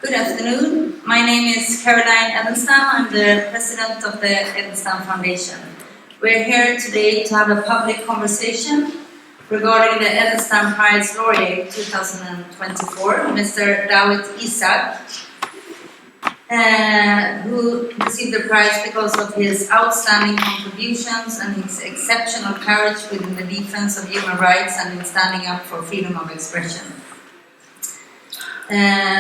Good afternoon. My name is Caroline Edelstam. I'm the president of the Edelstam Foundation. We're here today to have a public conversation regarding the Edelstam Prize Laureate 2024, Mr. Dawit Isaak, who received the prize because of his outstanding contributions and his exceptional courage within the defense of human rights and in standing up for freedom of expression.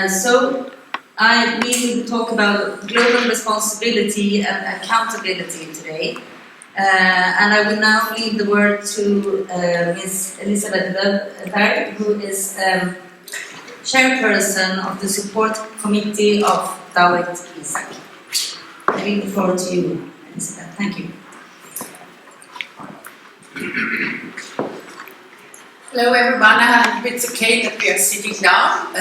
So I will talk about global responsibility and accountability today. And I will now leave the word to Ms. Elisabeth, who is Chairperson of the Support Committee of Dawit Isaak. I leave the floor to you, Elisabeth. Thank you. Hello everyone, I hope it's okay that we are sitting down,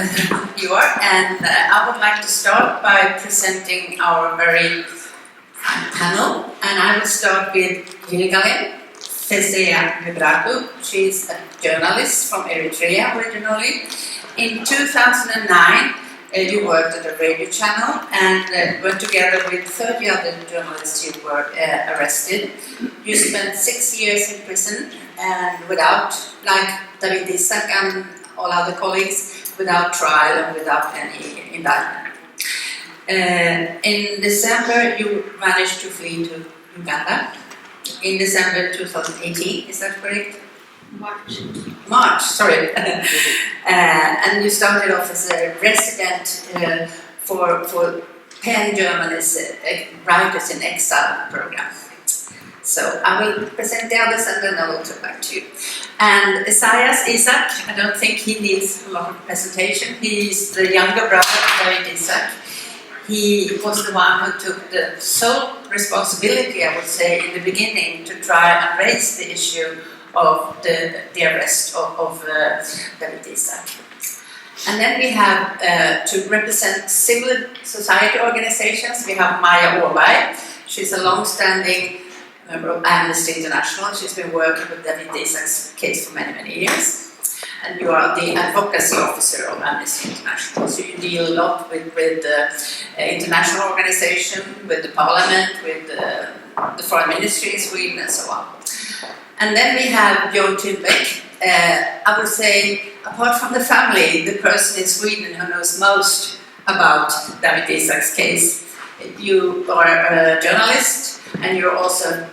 you are, and I would like to start by presenting our very panel, and I will start with Yirgalem Fisseha. She's a journalist from Eritrea originally. In 2009, you worked at a radio channel and went together with 30 other journalists you were arrested. You spent 6 years in prison and without, like Dawit Isaak and all other colleagues, without trial and without any indictment. In December, you managed to flee to Uganda. In December 2018, is that correct? March, sorry. And you started off as a resident for PEN journalists, writers in exile program. So I will present the others and then I will come back to you. And Isaak, I don't think he needs a lot of presentation. He's the younger brother of Dawit Isaak. He was the one who took the sole responsibility, I would say, in the beginning to try and raise the issue of the arrest of Dawit Isaak. And then we have, to represent civil society organizations, we have Maja Åberg. She's a long-standing member of Amnesty International. She's been working with Dawit Isaak's case for many, many years. And you are the advocacy officer of Amnesty International. So you deal a lot with the international organization, with the parliament, with the foreign ministry in Sweden and so on. And then we have Björn Tillbäck. I would say, apart from the family, the person in Sweden who knows most about Dawit Isaak's case. You are a journalist and you're also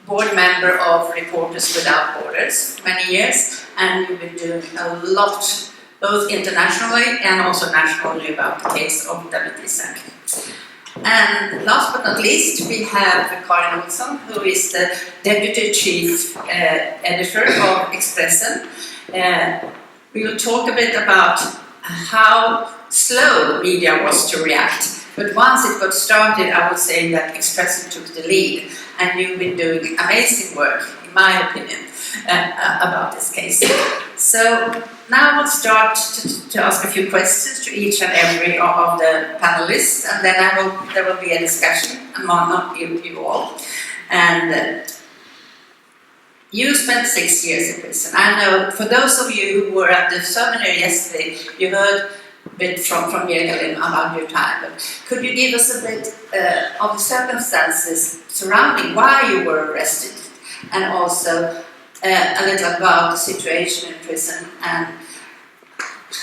board member of Reporters Without Borders for many years, and you've been doing a lot, both internationally and also nationally, about the case of Dawit Isaak. And last but not least, we have Karin Olsson, who is the Deputy Chief Editor of Expressen. We will talk a bit about how slow media was to react. But once it got started, I would say that Expressen took the lead, and you've been doing amazing work, in my opinion, about this case. So now we'll start to ask a few questions to each and every of the panelists, and then there will be a discussion among you all. And you spent 6 years in prison. I know for those of you who were at the seminary yesterday, you heard a bit from Yirgalem about your time, but could you give us a bit of the circumstances surrounding why you were arrested, and also a little about the situation in prison and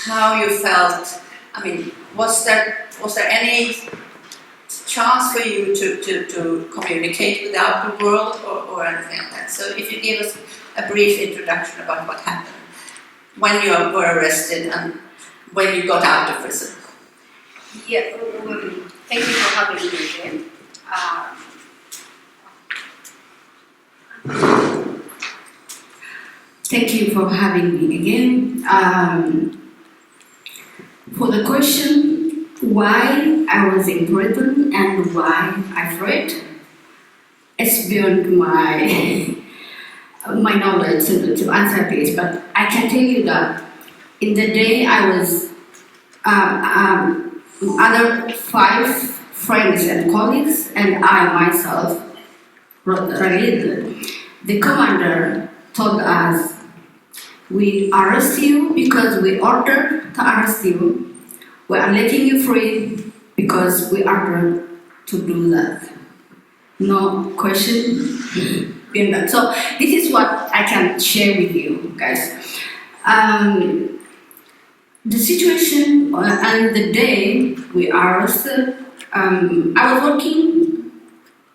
how you felt? I mean, was there any chance for you to communicate with the outer world or anything like that? So if you give us a brief introduction about what happened when you were arrested and when you got out of prison. Yeah, thank you for having me again. Thank you for having me again. For the question, why I was in prison and why I fled, it's beyond my knowledge to answer this, but I can tell you that in the day I was other 5 friends and colleagues and I myself, the commander told us, we arrest you because we ordered to arrest you, We are letting you free because we are to do that. No question beyond that. So this is what I can share with you guys. The situation and the day we are arrested, I was working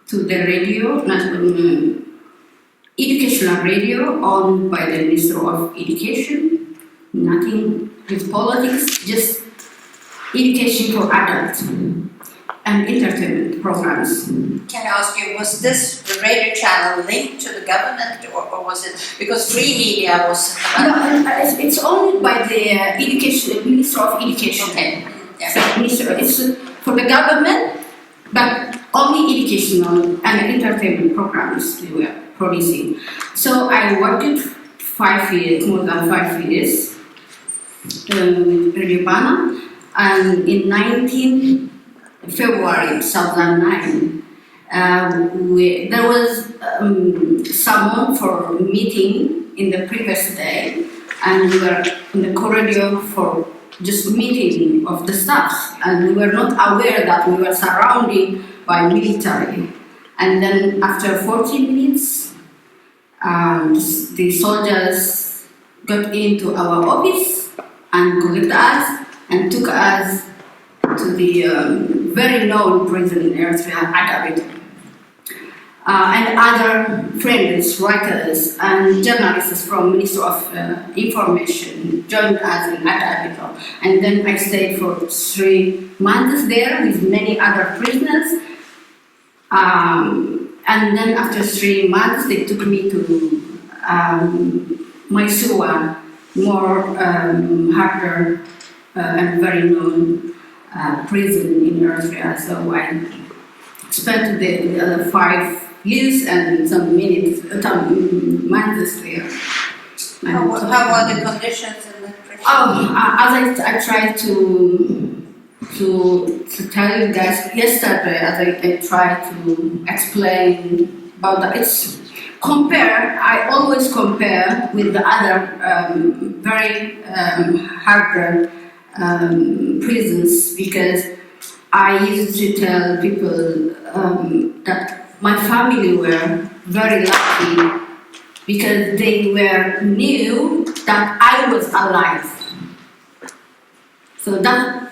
to the radio, educational radio owned by the Minister of Education, nothing with politics, just education for adults and entertainment programs. Can I ask you, was this the radio channel linked to the government, or was it because free media was? No, it's owned by the Minister of Education. Okay. Yeah. So it's for the government, but only educational and entertainment programs we were producing. So I worked 5 years, more than 5 years, with Radio Bana, and in February 2009, there was someone for meeting in the previous day, and we were in the corridor for just meeting of the staff, and we were not aware that we were surrounded by military. And then after 40 minutes, the soldiers got into our office and collected us and took us to the very known prison in Eritrea, Dawit. And other friends, writers, and journalists from Ministry of Information joined us in Dawit. And then I stayed for 3 months there with many other prisoners. And then after 3 months, they took me to Mysore, more harder and very known prison in Eritrea. So I spent the other 5 years and some months there. How were the conditions in the prison? As I tried to tell you guys yesterday, as I tried to explain about that, I always compare with the other very harder prisons, because I used to tell people that my family were very lucky because they knew that I was alive. So that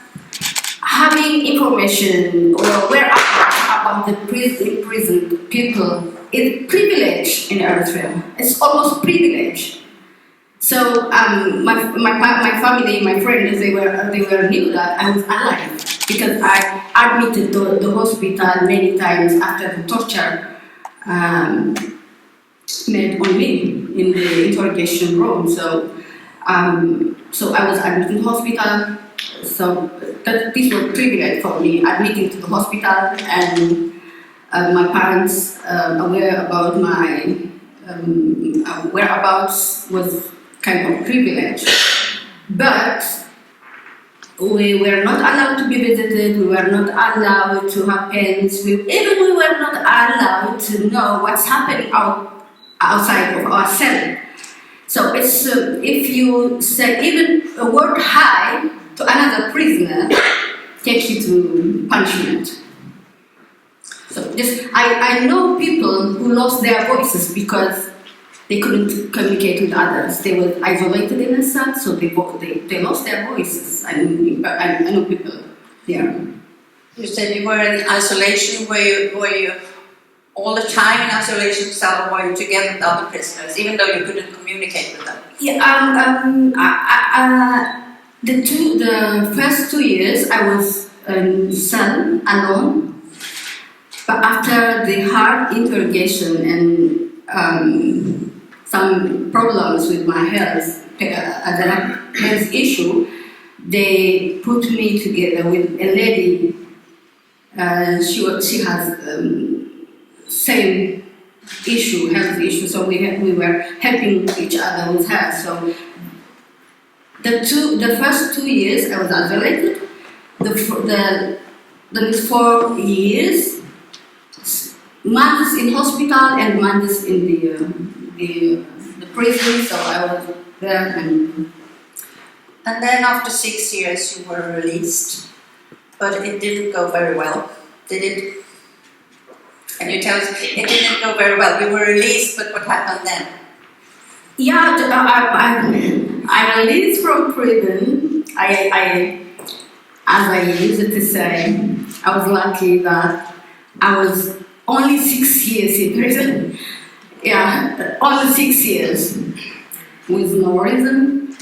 having information or where about the prison people is privilege in Eritrea. It's almost privilege. So my family, my friends, they knew that I was alive because I admitted to the hospital many times after the torture made on me in the interrogation room. So I was admitted to the hospital. So this was privilege for me, admitting to the hospital, and my parents aware about my whereabouts was kind of privilege. But we were not allowed to be visited, we were not allowed to have pens, we were not allowed to know what's happening outside of our cell. So it's if you say even a word hi to another prisoner, takes you to punishment. So I know people who lost their voices because they couldn't communicate with others. They were isolated in a cell, so they lost their voices. I know people there. You said you were in isolation. Were you all the time in isolation cell, or were you together with other prisoners, even though you couldn't communicate with them? Yeah. The first 2 years I was in cell alone, but after the hard interrogation and some problems with my health, health issue, they put me together with a lady. She has same issue, health issue, so we were helping each other with her. So the first 2 years I was isolated. The next 4 years, months in hospital and months in the prison. So I was there, and And then after 6 years you were released, but it didn't go very well, did it? Can you tell us? It didn't go very well. You were released, but what happened then? Yeah, I released from prison. As I used to say, I was lucky that I was only 6 years in prison. Yeah, only 6 years, with no reason,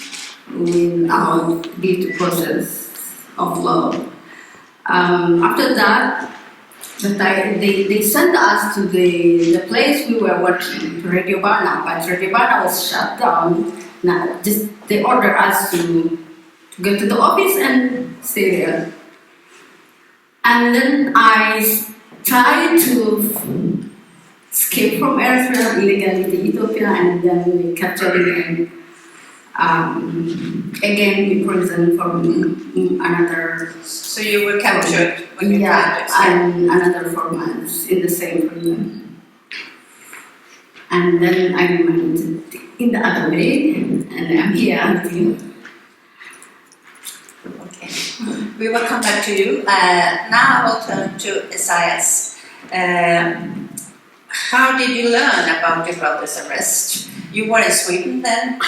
without due process of law. After that, they sent us to the place we were working, to Radio Barna, but Radio Barna was shut down. Now, they ordered us to go to the office and stay there. And then I tried to escape from Eritrea illegally to Ethiopia, and then we captured me again in prison for another. So you were captured when you tried to escape? And another 4 months in the same prison. And then I went in the other way, and I'm here until. Okay, we will come back to you. Now I will turn to Isaias. How did you learn about your brother's arrest? You were in Sweden then,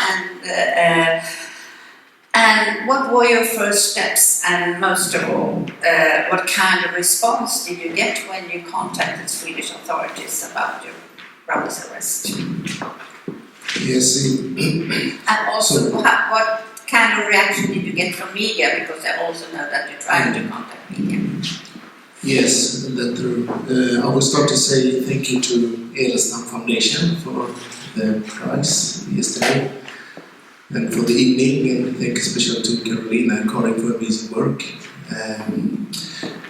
and what were your first steps? And most of all, what kind of response did you get when you contacted Swedish authorities about your brother's arrest? Yes. And also, what kind of reaction did you get from media? Because I also know that you tried to contact media. Yes, that's true. I will start to say thank you to Edelstam Foundation for the prize yesterday and for the evening, and thank you especially to Carolina and Karin for amazing work.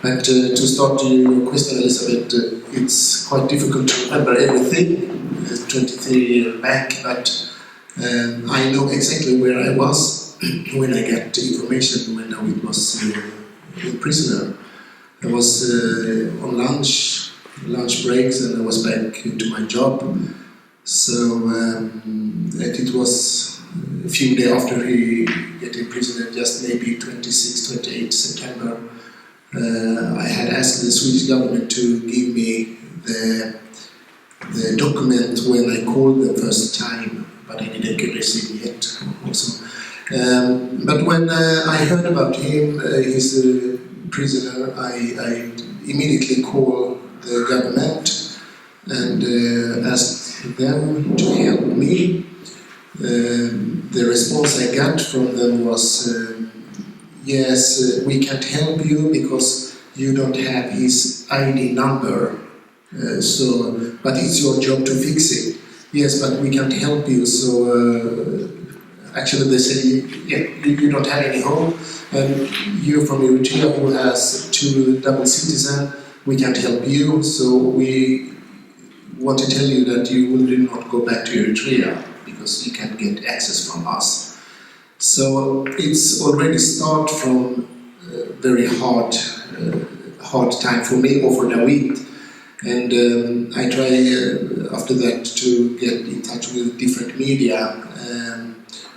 But to start your question, Elisabeth, it's quite difficult to remember everything 23 years back, but I know exactly where I was when I got information when Dawit was a prisoner. I was on lunch breaks, and I was back to my job. So it was a few days after he got imprisoned, just maybe 26, 28 September. I had asked the Swedish government to give me the document when I called the first time, but I didn't get receive yet. Also, but when I heard about him, he's a prisoner, I immediately called the government and asked them to help me. The response I got from them was, yes, we can't help you because you don't have his ID number, but it's your job to fix it. Yes, but we can't help you, so actually they say, yeah, you don't have any home, and you're from Eritrea who has 2 double citizen, we can't help you, so we want to tell you that you will not go back to Eritrea because you can't get access from us. So it's already start from very hard time for me or for Dawit, and I try after that to get in touch with different media.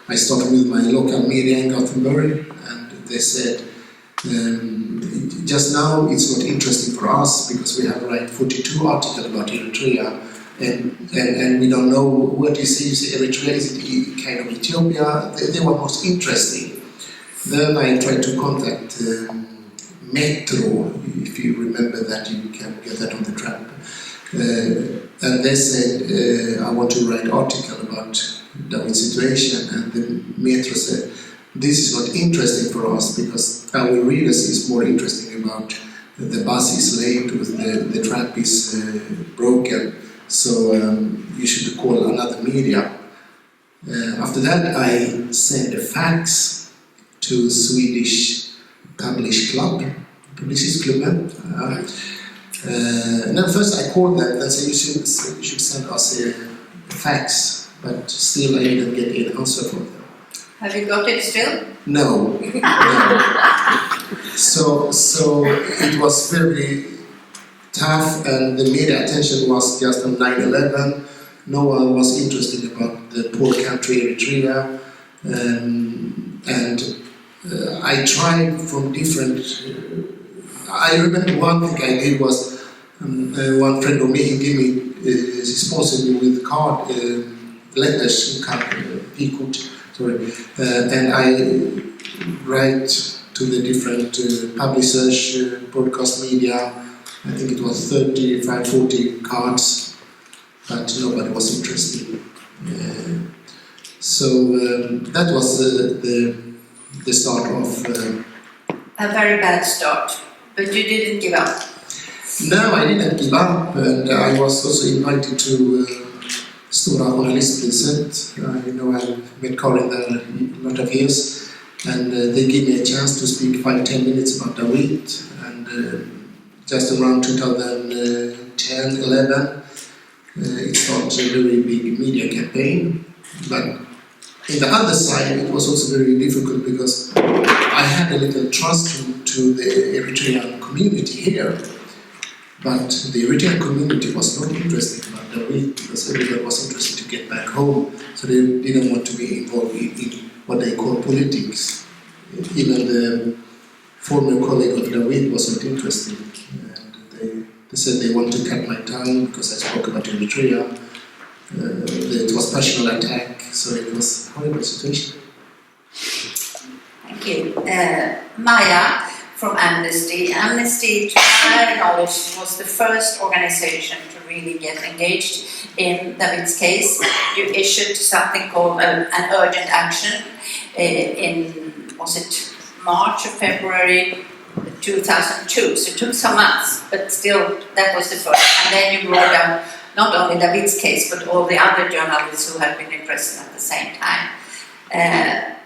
I started with my local media in Gothenburg, and they said, just now it's not interesting for us because we have write 42 articles about Eritrea, and we don't know what you say Eritrea, is it kind of Ethiopia? They were most interesting. Then I tried to contact Metro, if you remember that, you can get that on the trap. And they said, I want to write article about Dawit's situation, and the Metro said, this is not interesting for us because our readers is more interesting about the bus is late or the trap is broken, so you should call another media. After that I sent a fax to Swedish Publicistklubben. And then first I called them and said you should send us a fax, but still I didn't get an answer from them. Have you got it still? No. So it was very tough, and the media attention was just on 9/11. No one was interested about the poor country Eritrea. and I tried from different. I remember one thing I did was one friend of me, he gave me, he sponsored me with card letters, and I write to the different publishers, broadcast media. I think it was 35, 40 cards, but nobody was interested. So that was the start of. A very bad start, but you didn't give up. No, I didn't give up, and I was also invited to Stora Journalistpriset. I met Karin there a lot of years, and they gave me a chance to speak 5-10 minutes about Dawit, and just around 2010-11, it started a very big media campaign. But in the other side, it was also very difficult because I had a little trust to the Eritrean community here. But the Eritrean community was not interested about Dawit because everybody was interested to get back home, so they didn't want to be involved in what they call politics. Even the former colleague of Dawit was not interested, and they said they want to cut my tongue because I spoke about Eritrea. It was personal attack, so it was a horrible situation. Thank you. Maya from Amnesty. Amnesty, to my knowledge, was the first organization to really get engaged in Dawit's case. You issued something called an urgent action in, was it March or February 2002? So it took some months, but still that was the first. And then you brought up not only Dawit's case, but all the other journalists who had been in prison at the same time.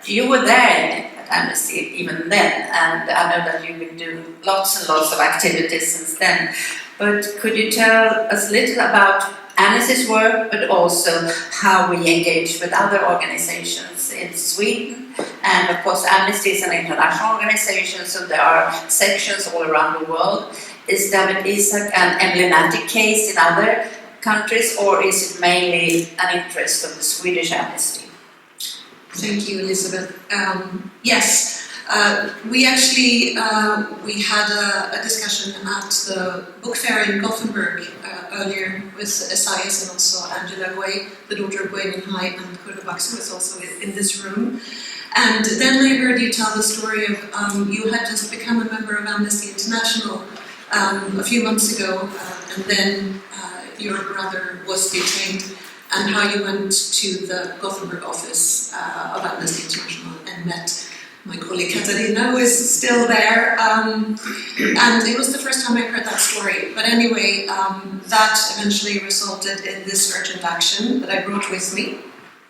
You were there at Amnesty even then, and I know that you've been doing lots and lots of activities since then. But could you tell us a little about Amnesty's work, but also how we engage with other organizations in Sweden? And of course, Amnesty is an international organization, so there are sections all around the world. Is Dawit Isaak an emblematic case in other countries, or is it mainly an interest of the Swedish Amnesty? Thank you, Elisabeth. Yes, we actually we had a discussion at the book fair in Gothenburg earlier with Esaias and also Angela Guay, the daughter of Guay Minhai and Kurdo Baksu, who is also in this room. And then I heard you tell the story of you had just become a member of Amnesty International a few months ago, and then your brother was detained, and how you went to the Gothenburg office of Amnesty International and met my colleague Katarina, who is still there. And it was the first time I heard that story. But anyway, that eventually resulted in this urgent action that I brought with me.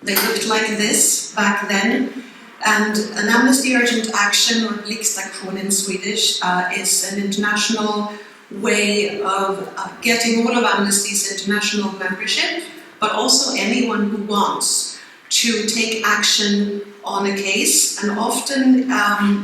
They looked like this back then. And an Amnesty Urgent Action, or Blixtaktion in Swedish, is an international way of getting all of Amnesty's international membership, but also anyone who wants to take action on a case. And often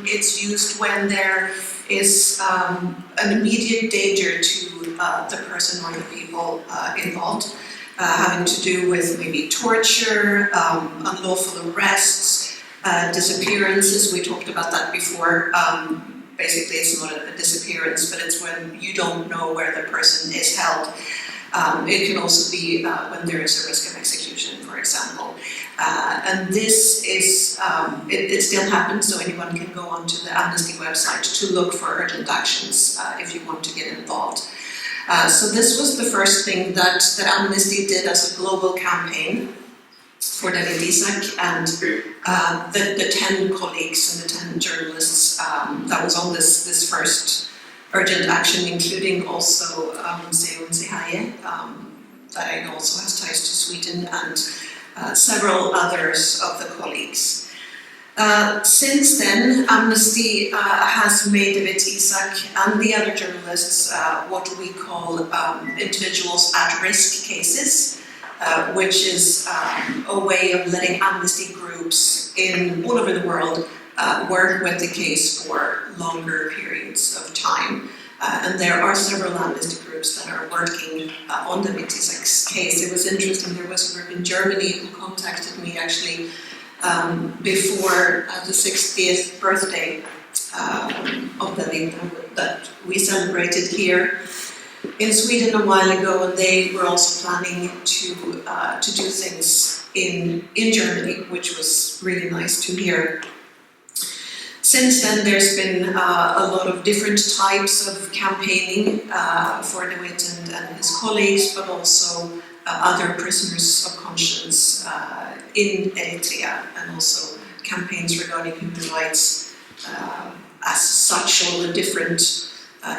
it's used when there is an immediate danger to the person or the people involved, having to do with maybe torture, unlawful arrests, disappearances. We talked about that before. Basically, it's not a disappearance, but it's when you don't know where the person is held. It can also be when there is a risk of execution, for example. And this is, it still happens, so anyone can go onto the Amnesty website to look for urgent actions if you want to get involved. So this was the first thing that Amnesty did as a global campaign for Dawit Isaak and the 10 colleagues and the 10 journalists that was on this first urgent action, including also Seon Sehaye, that I know also has ties to Sweden, and several others of the colleagues. Since then, Amnesty has made Dawit Isaak and the other journalists what we call individuals at risk cases, which is a way of letting Amnesty groups in all over the world work with the case for longer periods of time. And there are several Amnesty groups that are working on the Dawit Isaak's case. It was interesting, there was a group in Germany who contacted me actually before the 60th birthday of Dawit that we celebrated here in Sweden a while ago, and they were also planning to do things in Germany, which was really nice to hear. Since then, there's been a lot of different types of campaigning for Dawit and his colleagues, but also other prisoners of conscience in Eritrea, and also campaigns regarding human rights as such, all the different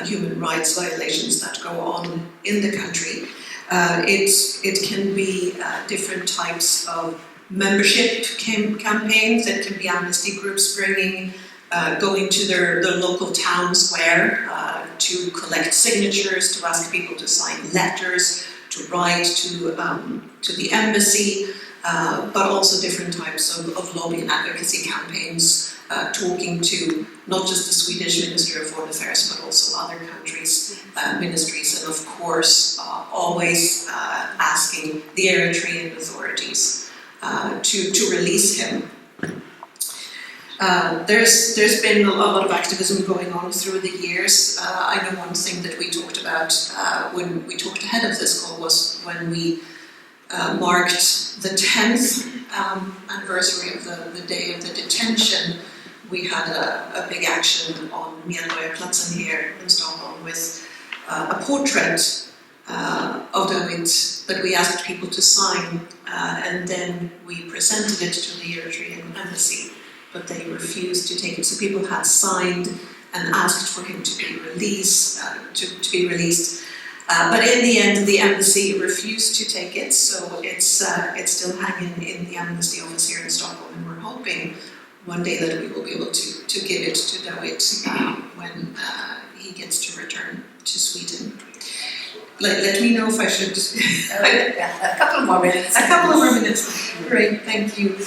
human rights violations that go on in the country. It can be different types of membership campaigns. It can be amnesty groups going to their local town square to collect signatures, to ask people to sign letters, to write to the embassy, but also different types of lobby and advocacy campaigns, talking to not just the Swedish Ministry of Foreign Affairs, but also other countries' ministries, and of course always asking the Eritrean authorities to release him. There's been a lot of activism going on through the years. I know one thing that we talked about when we talked ahead of this call was when we marked the 10th anniversary of the day of the detention. We had a big action on Medborgarplatsen here in Stockholm with a portrait of Dawit that we asked people to sign, and then we presented it to the Eritrean embassy, but they refused to take it. So people had signed and asked for him to be released. But in the end, the embassy refused to take it, so it's still hanging in the amnesty office here in Stockholm, and we're hoping one day that we will be able to give it to Dawit when he gets to return to Sweden. Let me know if I should... A couple more minutes. A couple more minutes. Great, thank you.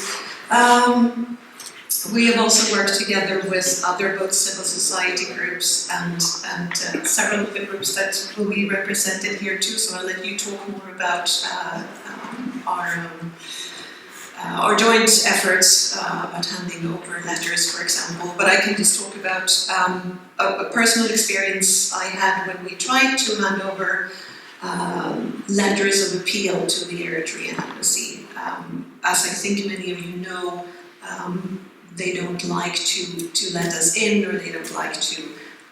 We have also worked together with other both civil society groups and several of the groups that will be represented here too. So I'll let you talk more about our joint efforts about handing over letters, for example. But I can just talk about a personal experience I had when we tried to hand over letters of appeal to the Eritrean embassy. As I think many of you know, they don't like to let us in, or they don't like to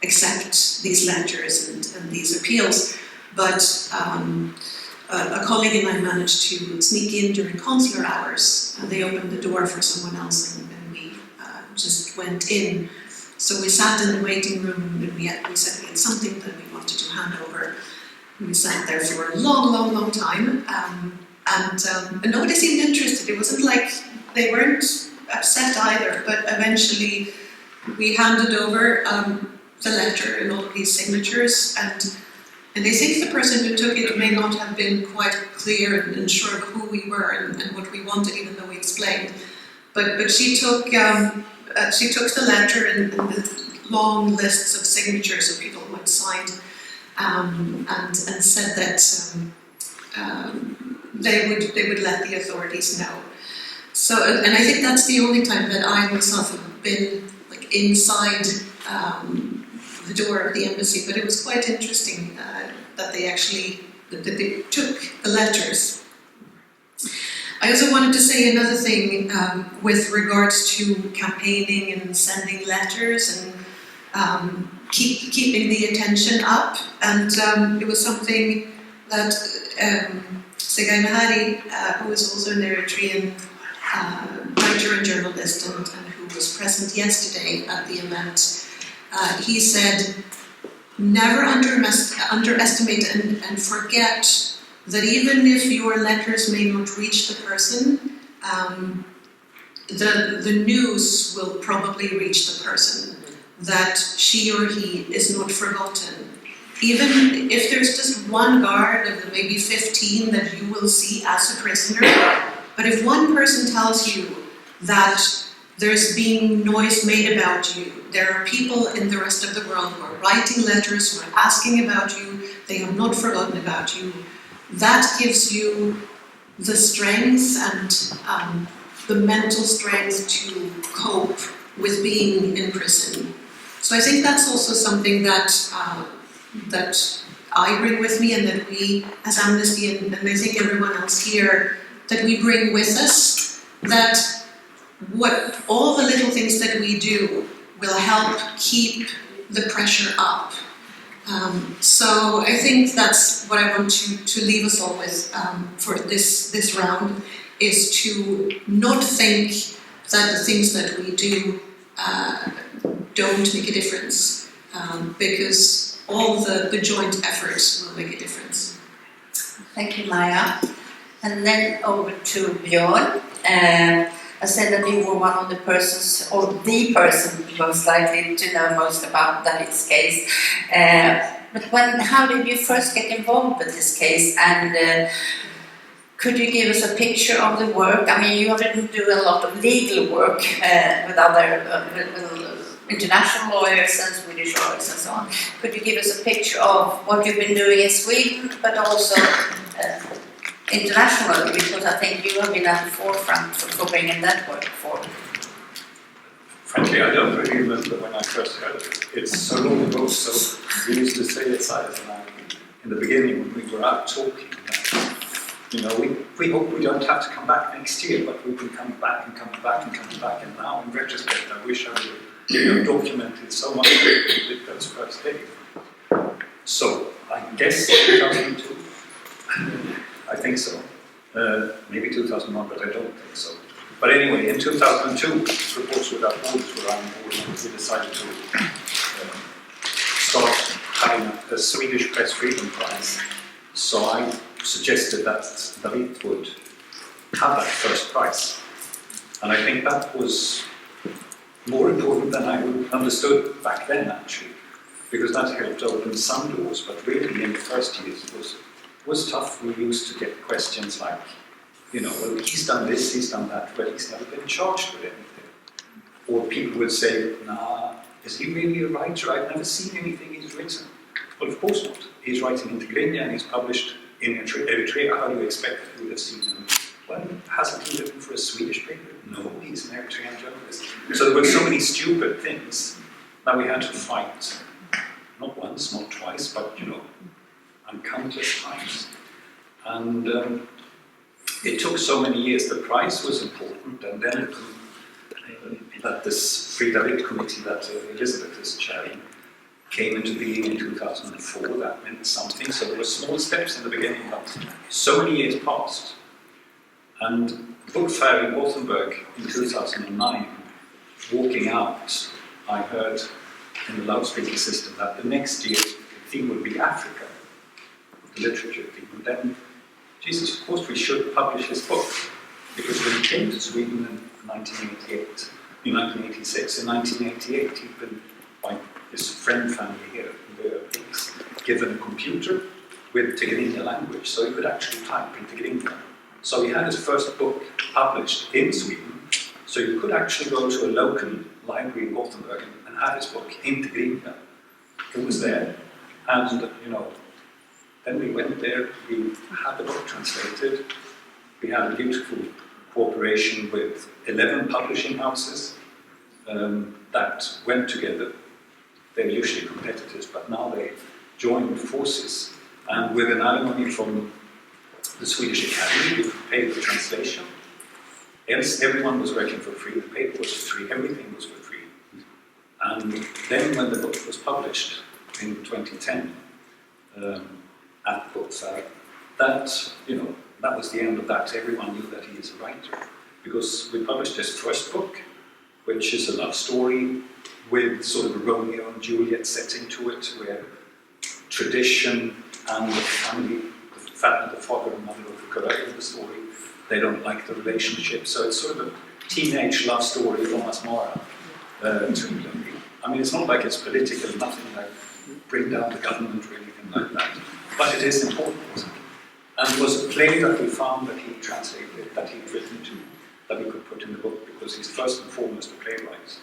accept these letters and these appeals. But a colleague and I managed to sneak in during consular hours. They opened the door for someone else, and we just went in. So we sat in the waiting room, and we said we had something that we wanted to hand over. We sat there for a long time, and nobody seemed interested. It wasn't like they weren't upset either, but eventually we handed over the letter and all of these signatures, and I think the person who took it may not have been quite clear and sure of who we were and what we wanted, even though we explained. But she took the letter and the long lists of signatures of people who had signed, and said that they would let the authorities know. So, and I think that's the only time that I myself have been like inside the door of the embassy. But it was quite interesting that they took the letters. I also wanted to say another thing with regards to campaigning and sending letters and keeping the attention up. And it was something that Segai Mehari, who is also an Eritrean writer and journalist, and who was present yesterday at the event, he said, never underestimate and forget that even if your letters may not reach the person, the news will probably reach the person, that she or he is not forgotten. Even if there's just one guard of the maybe 15 that you will see as a prisoner, but if one person tells you that there's being noise made about you, there are people in the rest of the world who are writing letters, who are asking about you, they have not forgotten about you, that gives you the strength and the mental strength to cope with being in prison. So I think that's also something that that I bring with me, and that we, as Amnesty, and I think everyone else here, that we bring with us, that what all the little things that we do will help keep the pressure up. So I think that's what I want to leave us all with for this round, is to not think that the things that we do don't make a difference, because all the joint efforts will make a difference. Thank you, Maya. And then over to Björn. I said that you were one of the persons, or the person most likely to know most about Dawit's case. But how did you first get involved with this case? And could you give us a picture of the work? I mean, you didn't do a lot of legal work with other with international lawyers and Swedish lawyers and so on. Could you give us a picture of what you've been doing in Sweden, but also internationally, because I think you have been at the forefront for bringing that work forward. Frankly, I don't really remember when I first heard it. It's so long ago, so we used to say it, Silas and I, in the beginning when we were out talking. We hope we don't have to come back next year, but we've been coming back and coming back and coming back, and now in retrospect I wish I would have documented so much with those first days. So, I guess 2002. I think so. Maybe 2001, but I don't think so. But anyway, in 2002, Reports Without Borders were on board, and we decided to start having a Swedish Press Freedom Prize. So I suggested that Dawit would have that first prize. And I think that was more important than I understood back then, actually, because that helped open some doors, but really in the first years it was tough. We used to get questions like, well, he's done this, he's done that, but he's never been charged with anything. Or people would say, nah, is he really a writer? I've never seen anything he's written. Well, of course not. He's writing in Tigrinya and he's published in Eritrea. How do you expect that we would have seen him? Well, hasn't he written for a Swedish paper? No, he's an Eritrean journalist. So there were so many stupid things that we had to fight. Not once, not twice, but, and countless times. And it took so many years. The prize was important, and then that this Free Dawit committee that Elisabeth is chairing came into being in 2004. That meant something. So there were small steps in the beginning, but so many years passed. And book fair in Gothenburg in 2009, walking out, I heard in the loudspeaker system that the next year the theme would be Africa, the literature theme. And then, Jesus, of course we should publish his book, because when he came to Sweden in 1986, in 1988 he'd been, by his friend family here, given a computer with Tigrinya language, so he could actually type in Tigrinya. So he had his first book published in Sweden, so you could actually go to a local library in Gothenburg and have his book in Tigrinya. It was there, and then we went there, we had the book translated, we had a beautiful cooperation with 11 publishing houses that went together. They're usually competitors, but now they joined forces, and with an alimony from the Swedish Academy, we paid the translation. Else, everyone was working for free, the paper was for free, everything was for free. And then when the book was published in 2010 at the book fair, that was the end of that. Everyone knew that he is a writer, because we published his first book, which is a love story with sort of a Romeo and Juliet setting to it, where tradition and the family, the father and mother of the girl in the story, they don't like the relationship. So it's sort of a teenage love story from Asmara to them. I mean, it's not like it's political, nothing like bring down the government or anything like that. But it is important. And it was a play that we found that he translated, that he'd written to, that we could put in the book, because he's first and foremost a playwright.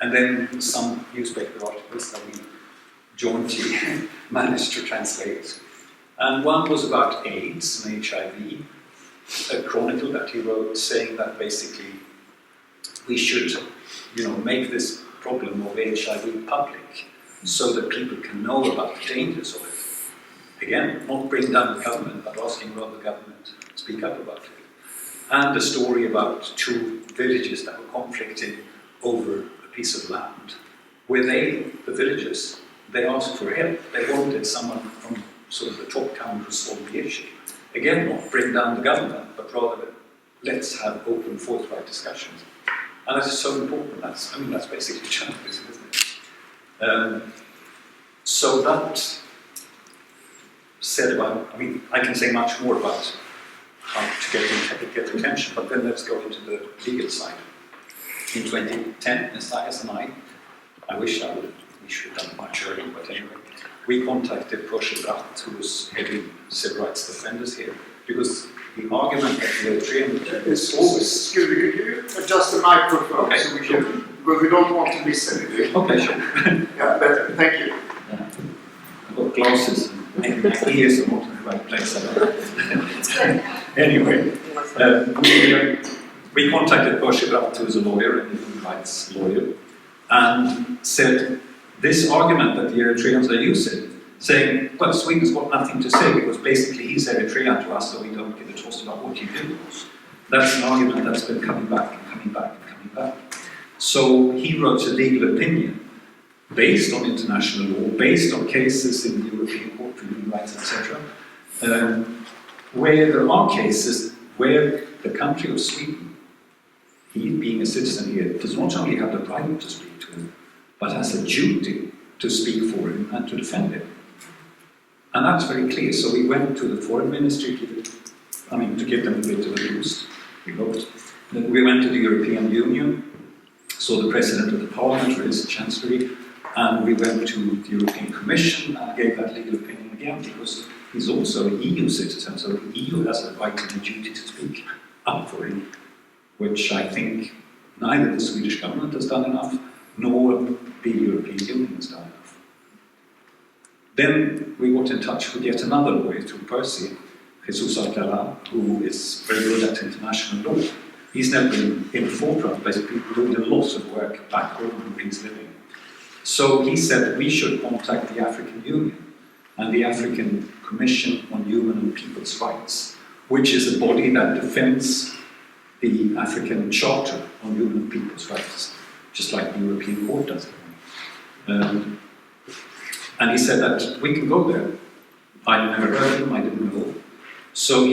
And then some newspaper articles that we jointly managed to translate. And one was about AIDS and HIV, a chronicle that he wrote saying that basically we should, make this problem of HIV public so that people can know about the dangers of it. Again, not bring down the government, but asking rather the government to speak up about it. And a story about two villages that were conflicting over a piece of land, where the villagers, they asked for help. They wanted someone from sort of the top down to solve the issue. Again, not bring down the government, but rather let's have open, forthright discussions. And that is so important. That's basically journalism, isn't it? So that said about, I can say much more about how to get attention, but then let's go into the legal side. In 2010, as I wish we should have done much earlier, but anyway, we contacted Elisabeth, who was heading civil rights defenders here, because the argument that the Eritrean is always... Excuse me, could you adjust the microphone okay, so we can, because we don't want to miss anything. Okay, sure. Yeah, better, thank you. Yeah. I've got glasses and my ears are not in the right place. Anyway, we contacted Elisabeth, who is a lawyer and a human rights lawyer, and said this argument that the Eritreans are using, saying, well, Sweden's got nothing to say because basically he's Eritrean to us, so we don't give a toss about what you do. That's an argument that's been coming back and coming back and coming back. So he wrote a legal opinion based on international law, based on cases in the European Court for Human Rights, etc., where there are cases where the country of Sweden, he being a citizen here, does not only have the right to speak to him, but has a duty to speak for him and to defend him. And that's very clear. So we went to the foreign ministry to give them a bit of a boost. We hoped. Then we went to the European Union, saw the President of the Parliament, his Chancellery, and we went to the European Commission and gave that legal opinion again, because he's also an EU citizen, so the EU has a right and a duty to speak up for him, which I think neither the Swedish government has done enough, nor the European Union has done enough. Then we got in touch with yet another lawyer through Percy, Jesus Alcala, who is very good at international law. He's never been in the forefront, but he's doing a lot of work back home where he's living. So he said we should contact the African Union and the African Commission on Human and People's Rights, which is a body that defends the African Charter on Human and People's Rights, just like the European Court does. And he said that we can go there. I'd never heard of him, I didn't know. So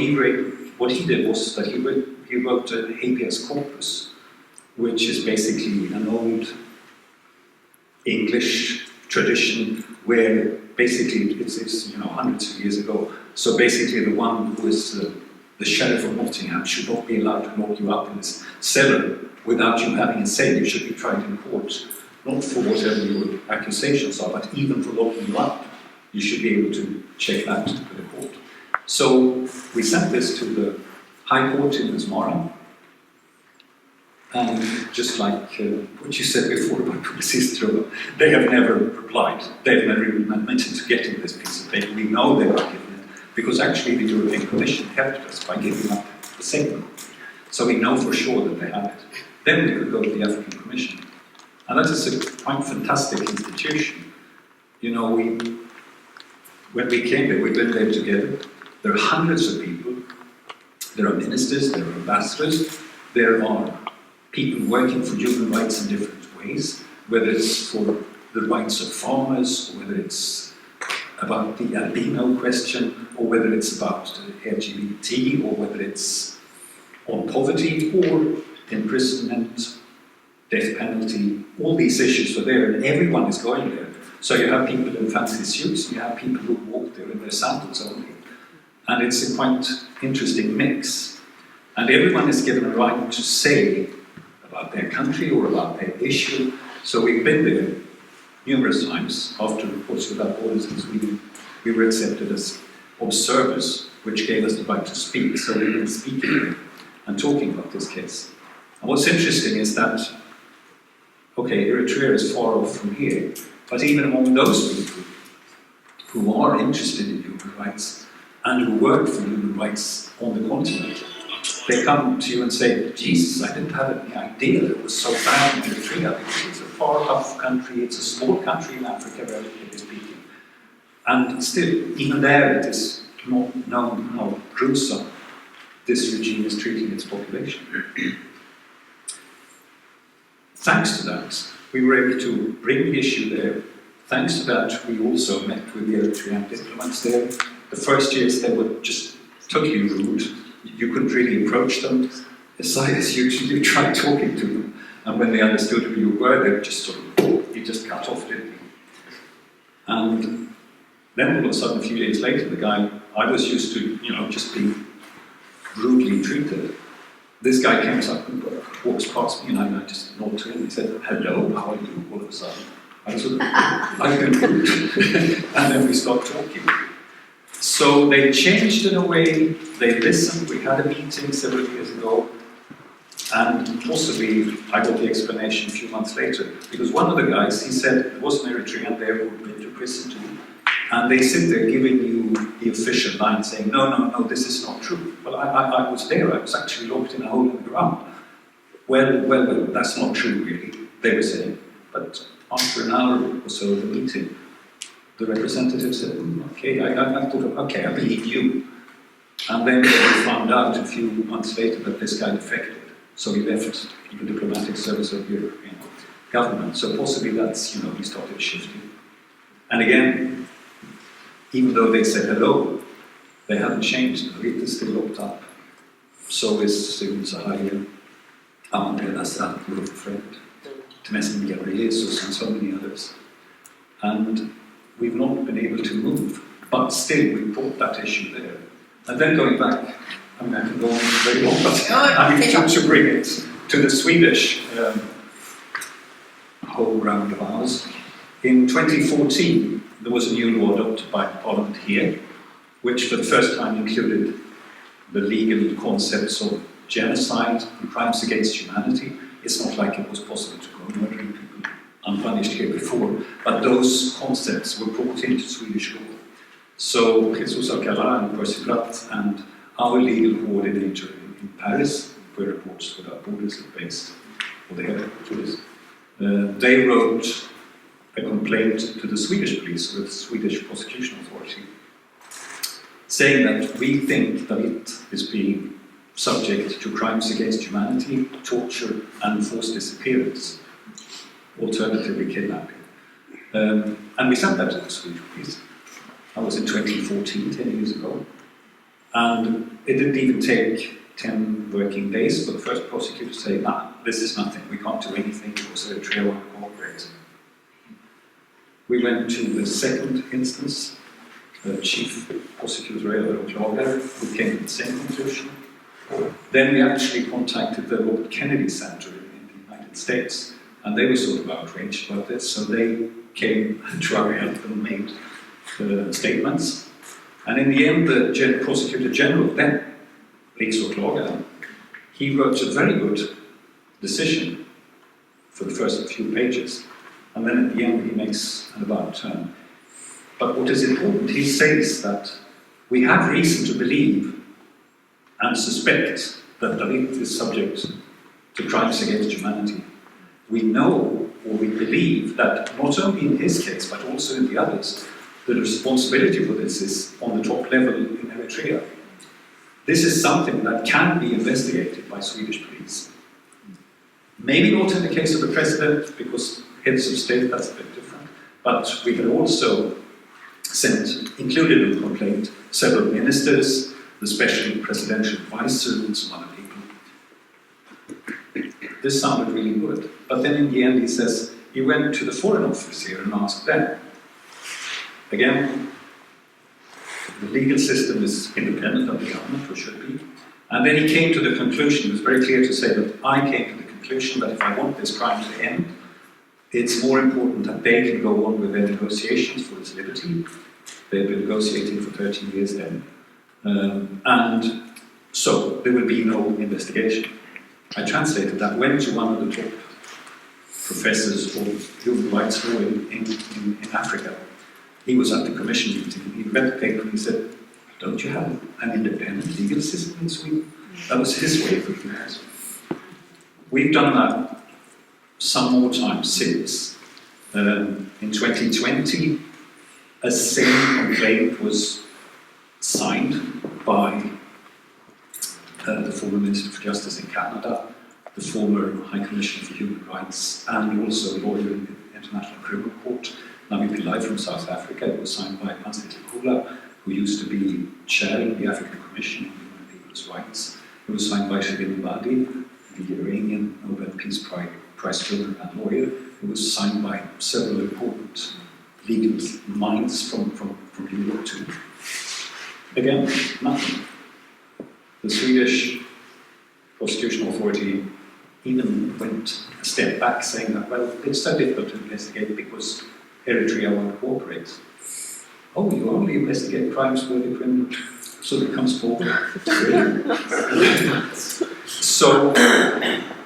what he did was that he wrote a habeas corpus, which is basically an old English tradition where basically it's hundreds of years ago. So basically the one who is the sheriff of Nottingham should not be allowed to lock you up in his cellar without you having a say. You should be tried in court, not for whatever your accusations are, but even for locking you up. You should be able to check that with the court. So we sent this to the High Court in Asmara, and just like what you said before about Publicistro, they have never replied. They've never even admitted to getting this piece of paper. We know they were given it, because actually the European Commission helped us by giving up the same. So we know for sure that they have it. Then we could go to the African Commission. And that is a quite fantastic institution. When we came there, we've been there together. There are hundreds of people. There are ministers, there are ambassadors, there are people working for human rights in different ways, whether it's for the rights of farmers, or whether it's about the albino question, or whether it's about LGBT, or whether it's on poverty, or imprisonment, death penalty. All these issues are there, and everyone is going there. So you have people in fancy suits, you have people who walk there in their sandals only. And it's a quite interesting mix. And everyone is given a right to say about their country or about their issue. So we've been there numerous times. After Reports Without Borders in Sweden, we were accepted as observers, which gave us the right to speak. So we've been speaking and talking about this case. And what's interesting is that, okay, Eritrea is far off from here, but even among those people who are interested in human rights and who work for human rights on the continent, they come to you and say, Jesus, I didn't have any idea that it was so bad in Eritrea, because it's a far-off country, it's a small country in Africa, relatively speaking. And still, even there, it is not known how gruesome this regime is treating its population. Thanks to that, we were able to bring the issue there. Thanks to that, we also met with the Eritrean diplomats there. The first years, they were just totally rude. You couldn't really approach them. Aside as you tried talking to them, and when they understood who you were, they just sort of, you just cut off, didn't you? And then all of a sudden, a few days later, the guy I was used to, just being rudely treated. This guy came up and walks past me, and I just nodded to him. He said, "Hello, how are you?" All of a sudden, I was sort of, I've been rude, and then we stopped talking. So they changed in a way. They listened. We had a meeting several years ago, and possibly I got the explanation a few months later, because one of the guys, he said it was an Eritrean there who had been to prison too. And they sit there giving you the official line saying, no, this is not true. Well, I was there, I was actually locked in a hole in the ground. Well, that's not true really, they were saying. But after an hour or so of the meeting, the representative said, okay, I thought, okay, I believe you. And then we found out a few months later that this guy defected. So he left the diplomatic service of the European government. So possibly that's, he started shifting. And again, even though they said hello, they haven't changed. It is still locked up. So is Sigmund Sahaya, Löfgren, Löfgren, Tmesen Gabrielsus, and so many others. And we've not been able to move, but still we brought that issue there. And then going back, I can go on very long, but I need to bring it to the Swedish whole round of ours. In 2014, there was a new law adopted by Parliament here, which for the first time included the legal concepts of genocide and crimes against humanity. It's not like it was possible to go murdering people unpunished here before, but those concepts were brought into Swedish law. So Jesus Alcala and Percy Platt and our legal coordinator in Paris, where Reporters Without Borders is based, or the headquarters, they wrote a complaint to the Swedish police, or the Swedish prosecution authority, saying that we think Dawit is being subject to crimes against humanity, torture, and forced disappearance, alternatively kidnapping. And we sent that to the Swedish police. That was in 2014, 10 years ago. And it didn't even take 10 working days for the first prosecutor to say, nah, this is nothing, we can't do anything, because Eritrea won't cooperate. We went to the second instance, the chief prosecutor, who came to the same conclusion. Then we actually contacted the Robert Kennedy Center in the United States, and they were sort of outraged about this, so they came to our help and made statements. And in the end, the prosecutor general then, Riksåklagaren, he wrote a very good decision for the first few pages. And then at the end he makes an about turn. But what is important, he says that we have reason to believe and suspect that Dawit is subject to crimes against humanity. We know, or we believe, that not only in his case, but also in the others, the responsibility for this is on the top level in Eritrea. This is something that can be investigated by Swedish police. Maybe not in the case of the president, because heads of state, that's a bit different. But we can also send, included in the complaint, several ministers, the special presidential advisor, and some other people. This sounded really good. But then in the end he says, he went to the Foreign Office here and asked them. Again, the legal system is independent of the government, or should be. And then he came to the conclusion, it was very clear to say that I came to the conclusion that if I want this crime to end, it's more important that they can go on with their negotiations for his liberty. They've been negotiating for 13 years then. And so there will be no investigation. I translated that, went to one of the top professors of human rights law in Africa. He was at the commission meeting, he read the paper and he said, don't you have an independent legal system in Sweden? That was his way of looking at it. We've done that some more times since. In 2020, a same complaint was signed by the former Minister for Justice in Canada, the former High Commissioner for Human Rights, and also a lawyer in the International Criminal Court, Navi Pillai from South Africa. It was signed by Counsel Kula, who used to be chairing the African Commission on Human and People's Rights. It was signed by Shirin Ebadi, the Iranian Nobel Peace Prize winner and lawyer. It was signed by several important legal minds from Europe too. Again, nothing. The Swedish prosecution authority even went a step back, saying that, well, it's so difficult to investigate because Eritrea won't cooperate. Oh, you only investigate crimes where the criminal sort of comes forward. So,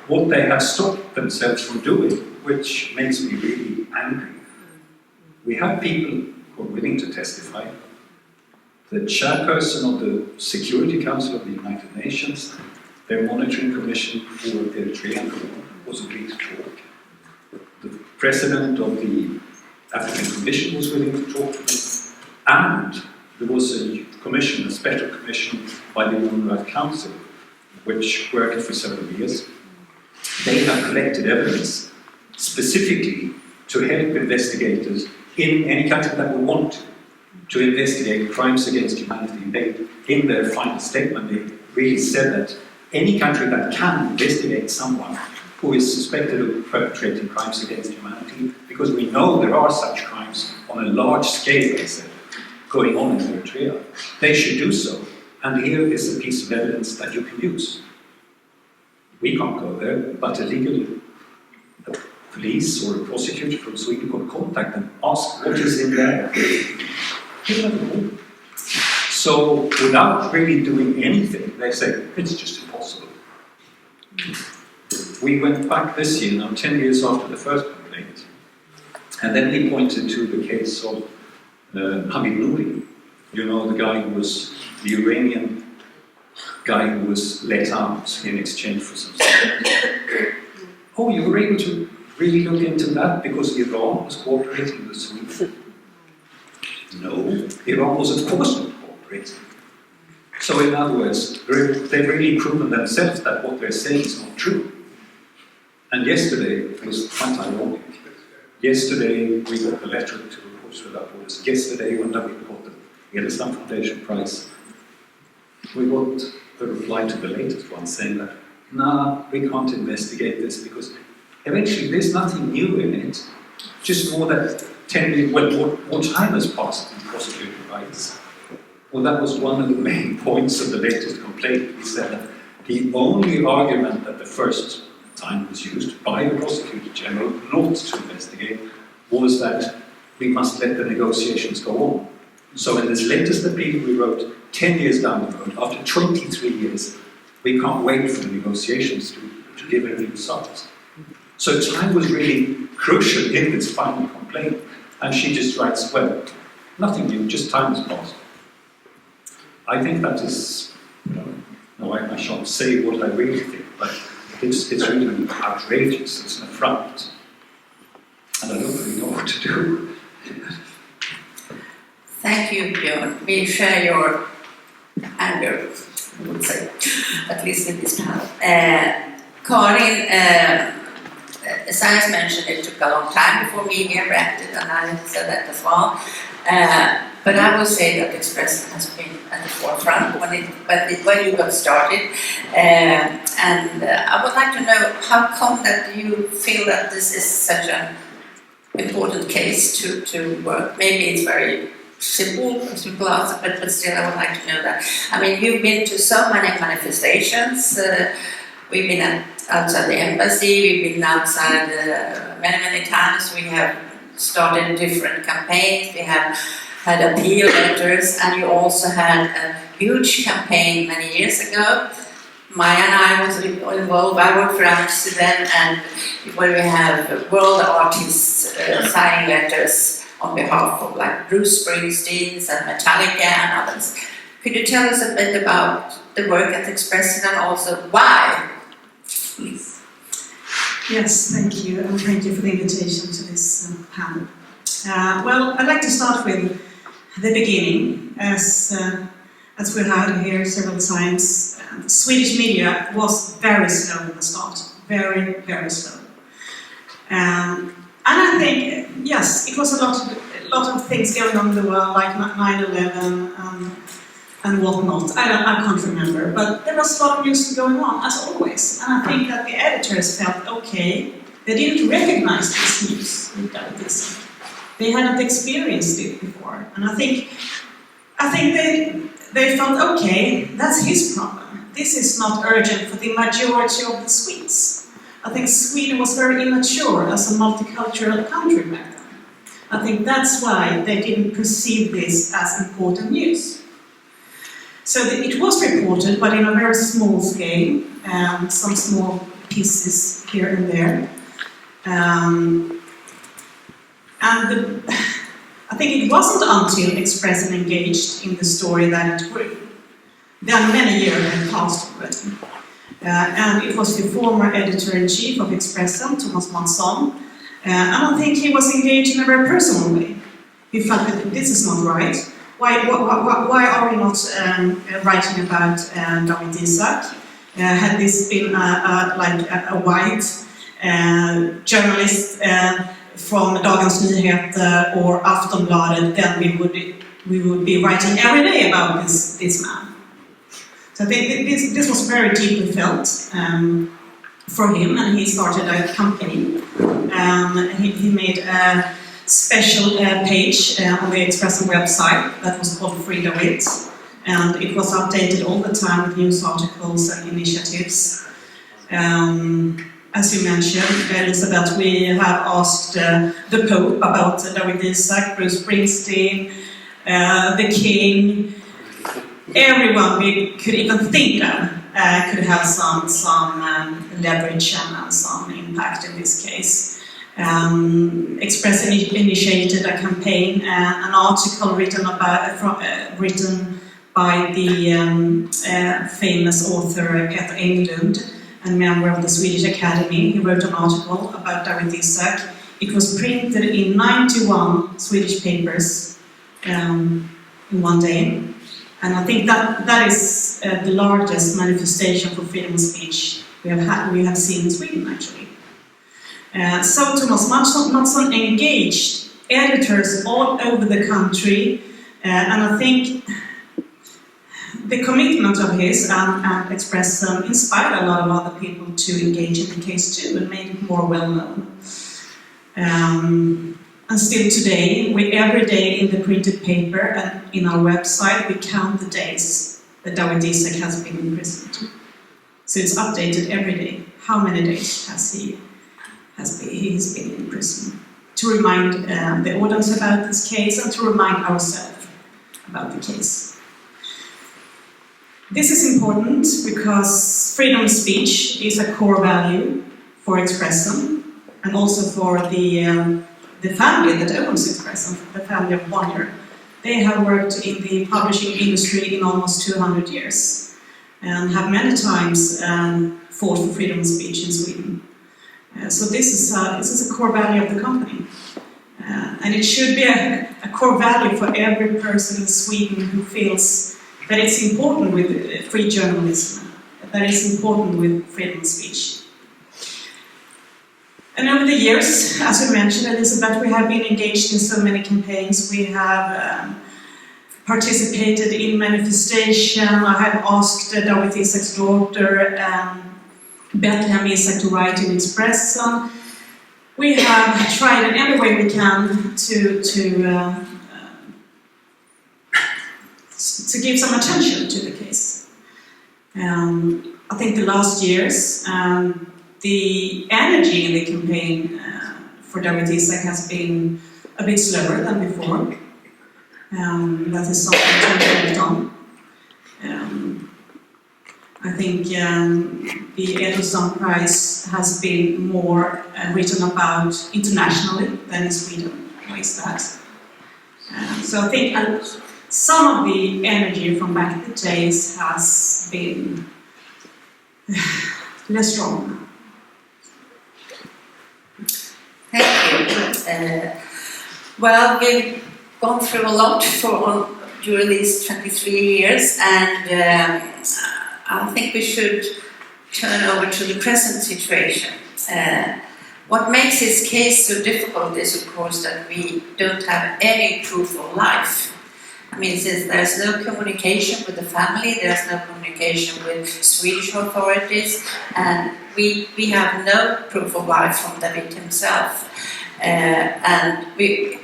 what they have stopped themselves from doing, which makes me really angry, we have people who are willing to testify. The chairperson of the Security Council of the United Nations, their monitoring commission for the Eritrean was agreed to talk. The president of the African Commission was willing to talk to them, and there was a commission, a special commission by the Human Rights Council, which worked for several years. They have collected evidence specifically to help investigators in any country that would want to investigate crimes against humanity. In their final statement, they really said that any country that can investigate someone who is suspected of perpetrating crimes against humanity, because we know there are such crimes on a large scale, they said, going on in Eritrea, they should do so. And here is a piece of evidence that you can use. We can't go there, but a legal police or a prosecutor from Sweden could contact them, ask what is in there. So, without really doing anything, they say, it's just impossible. We went back this year, now 10 years after the first complaint, and then we pointed to the case of Hamid Nouri. You know, the guy who was the Iranian guy who was let out in exchange for some stuff. Oh, you were able to really look into that because Iran was cooperating with Sweden? No, Iran was of course not cooperating. So in other words, they've really proven themselves that what they're saying is not true. And yesterday, it was quite ironic. Yesterday, we got the letter to Reporters Without Borders. Yesterday, when we got the Edelstam Prize, we got a reply to the latest one saying that, nah, we can't investigate this because eventually there's nothing new in it. Just more that 10 years, well, more time has passed in prosecuting rights. Well, that was one of the main points of the latest complaint. We said that the only argument that the first time was used by the Prosecutor General not to investigate was that we must let the negotiations go on. So in this latest appeal we wrote 10 years down the road, after 23 years, we can't wait for the negotiations to give any result. So time was really crucial in this final complaint. And she just writes, well, nothing new, just time has passed. I think that is, no, I shan't say what I really think, but it's really outrageous, it's an affront. And I don't really know what to do. Thank you, Björn. We share your anger, I would say, at least in this panel. Karin, as I mentioned, it took a long time before media reacted, and I said that as well. But I will say that Express has been at the forefront when you got started. And I would like to know how come that you feel that this is such an important case to work. Maybe it's very simple answer, but still I would like to know that. I mean, you've been to so many manifestations. We've been outside the embassy, we've been outside many times. We have started different campaigns, we have had appeal letters, and you also had a huge campaign many years ago. Maya and I was involved. I worked for Armémuseum, and where we have world artists signing letters on behalf of like Bruce Springsteen and Metallica and others. Could you tell us a bit about the work at Expressen and also why? Please. Yes, thank you, and thank you for the invitation to this panel. Well, I'd like to start with the beginning. As we heard here several times, Swedish media was very slow at the start, very, very slow. And I think, yes, it was a lot of things going on in the world, like 9/11 and whatnot. I can't remember, but there was a lot of news going on, as always. And I think that the editors felt okay. They didn't recognize this news with Dawit Isaak. They hadn't experienced it before, and I think they felt okay. That's his problem. This is not urgent for the majority of the Swedes. I think Sweden was very immature as a multicultural country back then. I think that's why they didn't perceive this as important news. So it was reported, but in a very small scale, some small pieces here and there. I think it wasn't until Expressen engaged in the story that it grew. Then many years had passed already. And it was the former editor-in-chief of Expressen, Thomas Mattsson. I don't think he was engaged in a very personal way. He felt that this is not right. Why are we not writing about Dawit Isaak? Had this been a white journalist from Dagens Nyheter or Aftonbladet, then we would be writing every day about this man. So I think this was very deeply felt for him, and he started a company. He made a special page on the Expressen website that was called Free Dawit, and it was updated all the time with news articles and initiatives. As you mentioned, Elisabeth, we have asked the Pope about Dawit Isaak, Bruce Springsteen, the King. Everyone we could even think of could have some leverage and some impact in this case. Expressen initiated a campaign, an article written by the famous author Peter Englund, and member of the Swedish Academy. He wrote an article about Dawit Isaak. It was printed in 91 Swedish papers in one day. And I think that is the largest manifestation for freedom of speech we have seen in Sweden, actually. So Thomas Mattsson engaged editors all over the country, and I think the commitment of his and Expressen inspired a lot of other people to engage in the case too, and made it more well known. And still today, every day in the printed paper and in our website, we count the days that Dawit Isaak has been imprisoned. So it's updated every day. How many days he's been in prison? To remind the audience about this case and to remind ourselves about the case. This is important because freedom of speech is a core value for Expressen and also for the family that owns Expressen, the family of Bonnier. They have worked in the publishing industry in almost 200 years and have many times fought for freedom of speech in Sweden. So this is a core value of the company. And it should be a core value for every person in Sweden who feels that it's important with free journalism, that it's important with freedom of speech. And over the years, as you mentioned, Elisabeth, we have been engaged in so many campaigns. We have participated in manifestation. I have asked Dawit Isaak's daughter, Bethlehem Isaak, to write in Expressen. We have tried in every way we can to give some attention to the case. I think the last years, the energy in the campaign for Dawit Isaak has been a bit slower than before. That is something to reflect on. I think the Edelstam Prize has been more written about internationally than in Sweden. Why is that? So I think some of the energy from back in the days has been less strong. Thank you. Well, we've gone through a lot during these 23 years, and I think we should turn over to the present situation. What makes his case so difficult is, of course, that we don't have any proof of life. I mean, since there's no communication with the family, there's no communication with Swedish authorities, and we have no proof of life from Dawit himself. And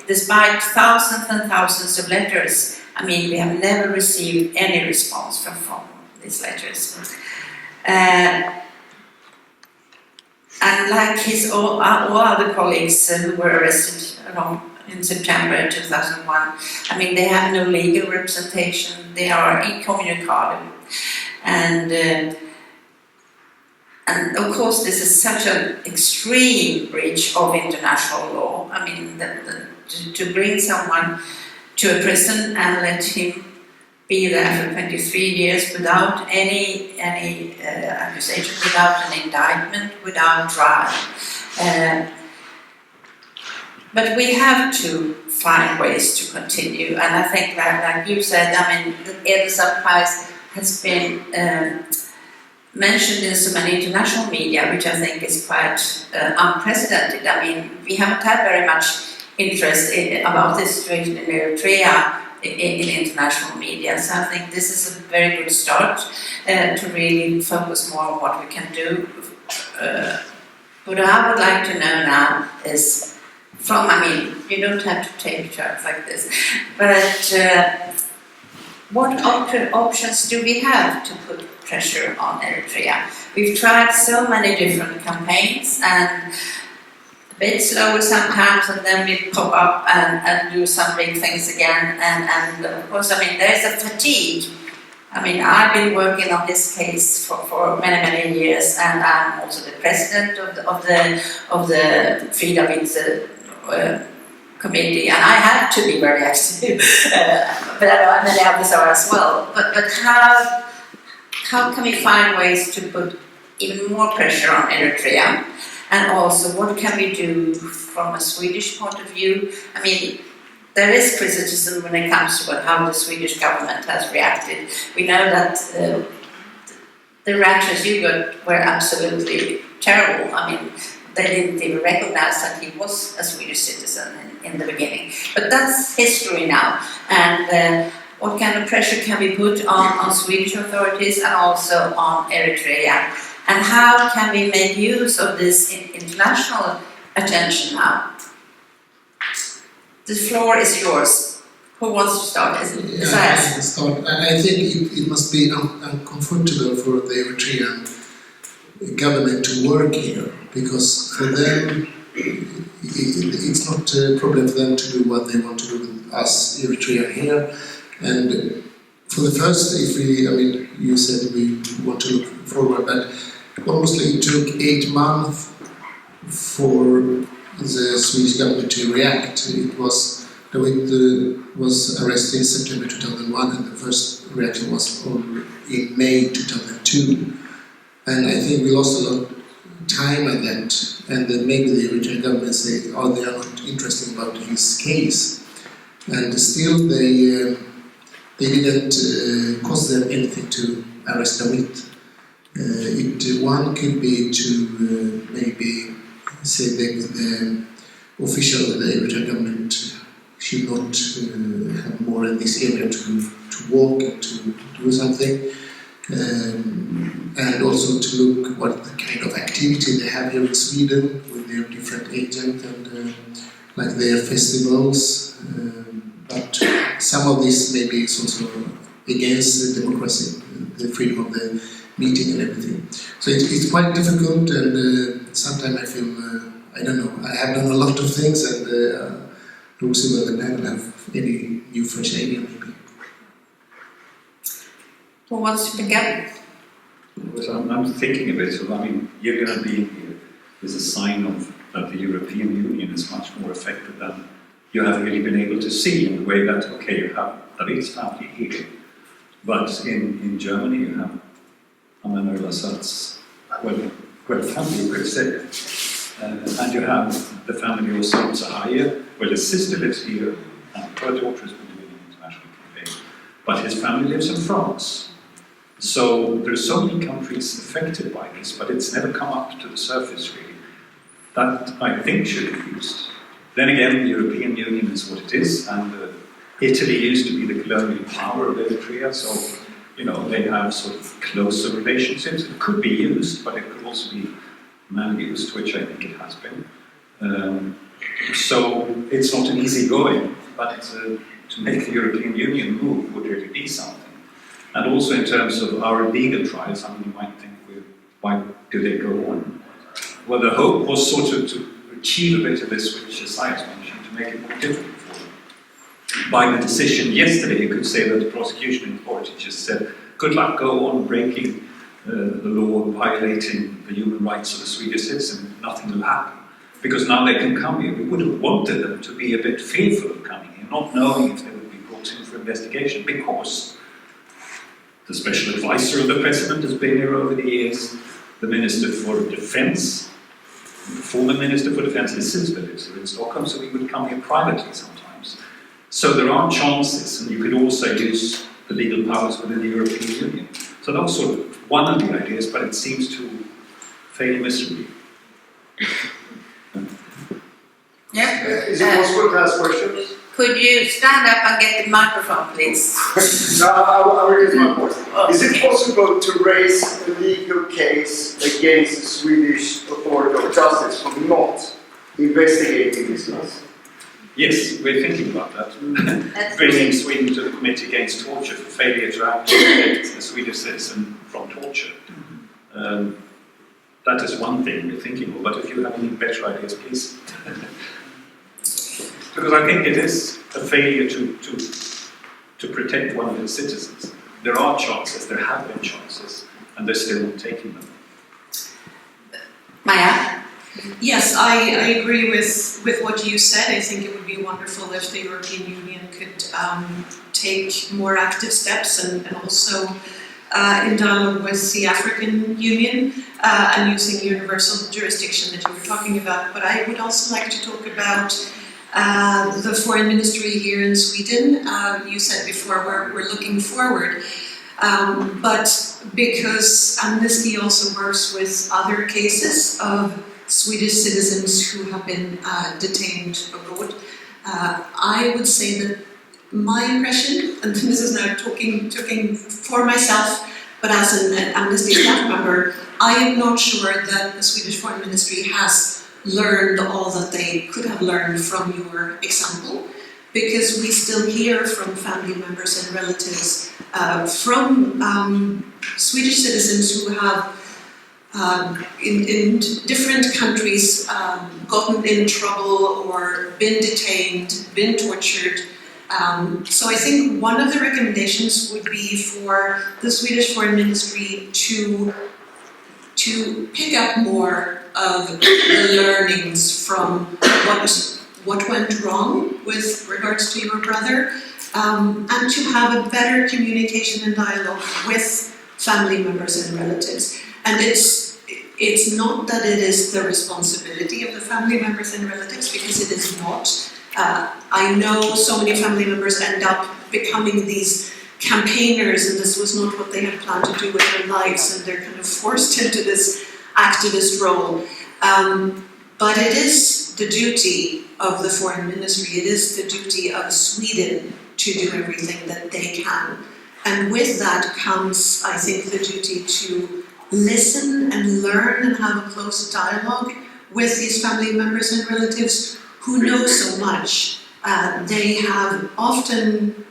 despite thousands and thousands of letters, I mean, we have never received any response from these letters. And like all other colleagues who were arrested in September 2001, I mean, they have no legal representation, they are incommunicado. And of course, this is such an extreme breach of international law. I mean, to bring someone to a prison and let him be there for 23 years without any accusation, without an indictment, without trial. But we have to find ways to continue, and I think that, like you said, I mean, the Edelstam Prize has been mentioned in so many international media, which I think is quite unprecedented. I mean, we haven't had very much interest about this situation in Eritrea in international media, so I think this is a very good start to really focus more on what we can do. What I would like to know now is I mean, you don't have to take charts like this, but what options do we have to put pressure on Eritrea? We've tried so many different campaigns, and a bit slower sometimes, and then we pop up and do some big things again. And of course, I mean, there's a fatigue. I mean, I've been working on this case for many, many years, and I'm also the president of the Free Dawit committee, and I have to be very active, but I know many others are as well. But how can we find ways to put even more pressure on Eritrea? And also, what can we do from a Swedish point of view? I mean, there is criticism when it comes to how the Swedish government has reacted. We know that the reactions you got were absolutely terrible. I mean, they didn't even recognize that he was a Swedish citizen in the beginning. But that's history now. And what kind of pressure can we put on Swedish authorities and also on Eritrea? And how can we make use of this international attention now? The floor is yours. Who wants to start? I can start. I think it must be uncomfortable for the Eritrean government to work here, because for them it's not a problem for them to do what they want to do with us, Eritrea, here. And for the first, I mean, you said we want to look forward, but almost it took 8 months for the Swedish government to react. Dawit was arrested in September 2001, and the first reaction was in May 2002. And I think we lost a lot of time at that, and then maybe the Eritrean government say, they are not interested about his case. And still they didn't cost them anything to arrest Dawit. One could be to maybe say that the official of the Eritrean government should not have more in this area to walk and to do something. And also to look what the kind of activity they have here in Sweden with their different agents and like their festivals. But some of this maybe is also against the democracy, the freedom of the meeting and everything. So it's quite difficult, and sometimes I feel, I don't know, I have done a lot of things, and we'll see whether the panel have any new fresh idea maybe. Who wants to begin? Well, I'm thinking of it, so I mean, Yirgalem being here is a sign of that the European Union is much more effective than you have really been able to see, in the way that, okay, you have David's family here. But in Germany you have Anna Lasat's family, you could say. And you have the family of Sahaya, where the sister lives here, and her daughter has been doing an international campaign. But his family lives in France. So there are so many countries affected by this, but it's never come up to the surface really. That I think should be used. Then again, the European Union is what it is, and Italy used to be the colonial power of Eritrea, so they have sort of closer relationships. It could be used, but it could also be man-used, which I think it has been. So it's not an easy going, but to make the European Union move would really be something. And also in terms of our legal trials, I mean, you might think, why do they go on? Well, the hope was sort of to achieve a bit of this, which Isaiah mentioned, to make it more difficult for them. By the decision yesterday, you could say that the prosecution authority just said, good luck, go on breaking the law, violating the human rights of the Swedish citizen, nothing will happen. Because now they can come here. We would have wanted them to be a bit fearful of coming here, not knowing if they would be brought in for investigation, because the special advisor of the president has been here over the years, the Minister for Defense, the former Minister for Defense, Elisabeth, lives here in Stockholm, so we would come here privately sometimes. So there are chances, and you could also use the legal powers within the European Union. So that was sort of one of the ideas, but it seems to fail miserably. Yeah. Is it possible to ask questions? Could you stand up and get the microphone, please? No, I will get my point. Oh, Is it okay. possible to raise a legal case against the Swedish Authority of Justice for not investigating this case? Yes, we're thinking about that. That's Bringing Sweden to the Committee Against Torture for failure to act to protect the Swedish citizen from torture. That is one thing we're thinking of, but if you have any better ideas, please. Because I think it is a failure to protect one of its citizens. There are chances, there have been chances, and they're still not taking them. Maya? Yes, I agree with what you said. I think it would be wonderful if the European Union could take more active steps and also in dialogue with the African Union and using universal jurisdiction that you were talking about. But I would also like to talk about the foreign ministry here in Sweden. You said before we're looking forward. But because Amnesty also works with other cases of Swedish citizens who have been detained abroad, I would say that my impression, and this is now talking for myself, but as an Amnesty staff member, I am not sure that the Swedish Foreign Ministry has learned all that they could have learned from your example, because we still hear from family members and relatives from Swedish citizens who have in different countries gotten in trouble or been detained, been tortured. So I think one of the recommendations would be for the Swedish Foreign Ministry to pick up more of the learnings from what went wrong with regards to your brother, and to have a better communication and dialogue with family members and relatives. And it's not that it is the responsibility of the family members and relatives, because it is not. I know so many family members end up becoming these campaigners, and this was not what they had planned to do with their lives, and they're kind of forced into this activist role. But it is the duty of the foreign ministry, it is the duty of Sweden to do everything that they can. And with that comes, I think, the duty to listen and learn and have a close dialogue with these family members and relatives who know so much. They have often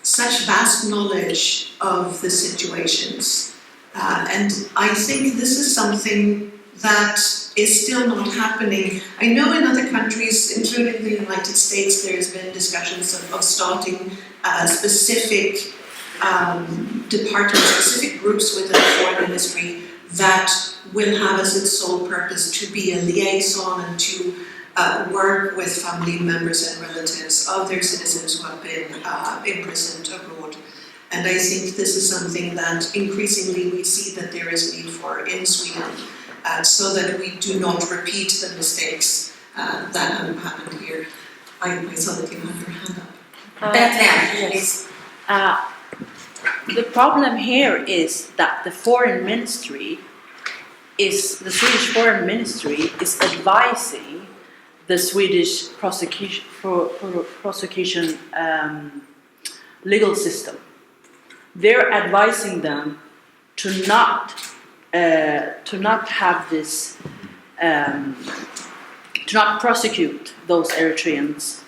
such vast knowledge of the situations. And I think this is something that is still not happening. I know in other countries, including the United States, there's been discussions of starting specific departments, specific groups within the foreign ministry that will have as its sole purpose to be a liaison and to work with family members and relatives of their citizens who have been imprisoned abroad. And I think this is something that increasingly we see that there is need for in Sweden, so that we do not repeat the mistakes that have happened here. I saw that you had your hand up. Bethlehem, Yes. The problem here is that the Swedish Foreign Ministry is advising the Swedish prosecution legal system. They're advising them to not have this, to not prosecute those Eritreans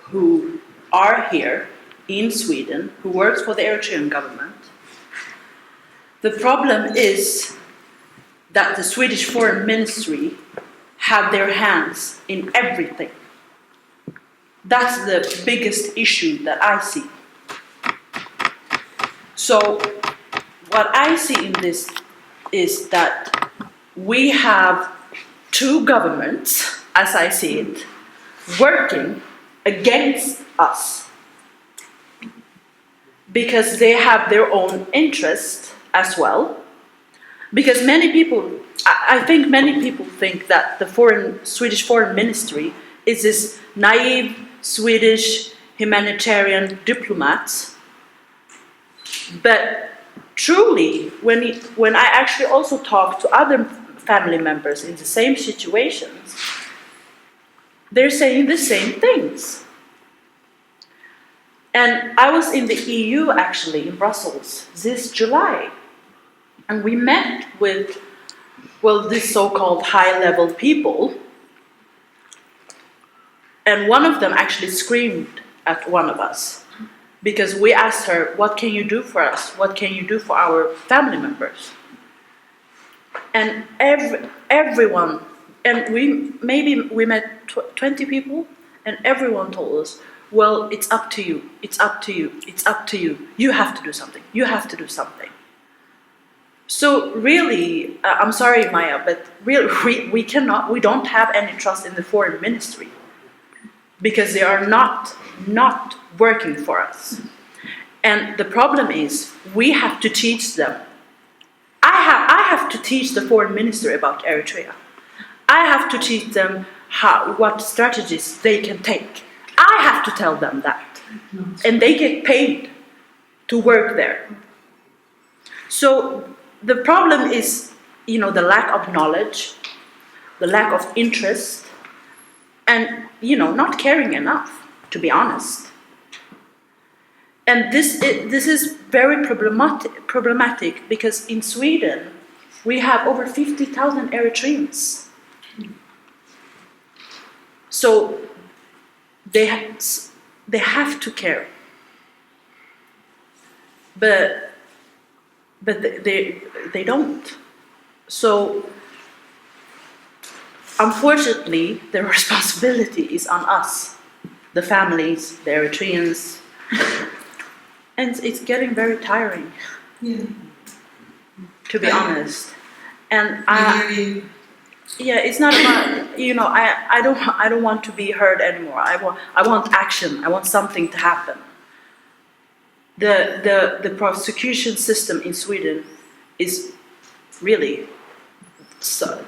who are here in Sweden, who works for the Eritrean government. The problem is that the Swedish Foreign Ministry have their hands in everything. That's the biggest issue that I see. So what I see in this is that we have two governments, as I see it, working against us, because they have their own interests as well. Because many people, I think many people think that the Swedish Foreign Ministry is this naive Swedish humanitarian diplomats. But truly, when I actually also talk to other family members in the same situations, they're saying the same things. And I was in the EU actually in Brussels this July, and we met with, well, these so-called high-level people, and one of them actually screamed at one of us because we asked her, what can you do for us? What can you do for our family members? And everyone, and we met 20 people, and everyone told us, well, it's up to you, it's up to you, it's up to you. You have to do something, you have to do something. So really, I'm sorry, Maya, but really, we don't have any trust in the foreign ministry, because they are not working for us. And the problem is, we have to teach them. I have to teach the foreign ministry about Eritrea. I have to teach them what strategies they can take. I have to tell them that. And they get paid to work there. So the problem is, the lack of knowledge, the lack of interest, and, not caring enough, to be honest. And this is very problematic because in Sweden, we have over 50,000 Eritreans. So they have to care. But they don't. So unfortunately, the responsibility is on us, the families, the Eritreans, and it's getting very tiring, to be honest. And it's not about, I don't want to be heard anymore. I want action. I want something to happen. The prosecution system in Sweden is really, so,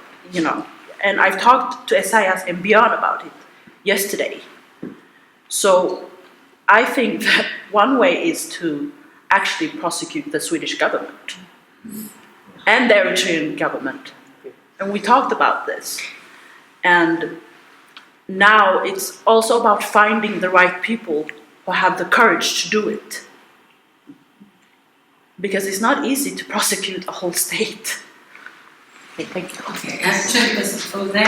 and I've talked to Esaias and Björn about it yesterday. So I think that one way is to actually prosecute the Swedish government and the Eritrean government. And we talked about this. And now it's also about finding the right people who have the courage to do it. Because it's not easy to prosecute a whole state. Okay, thank you. Okay, as Chairperson over there.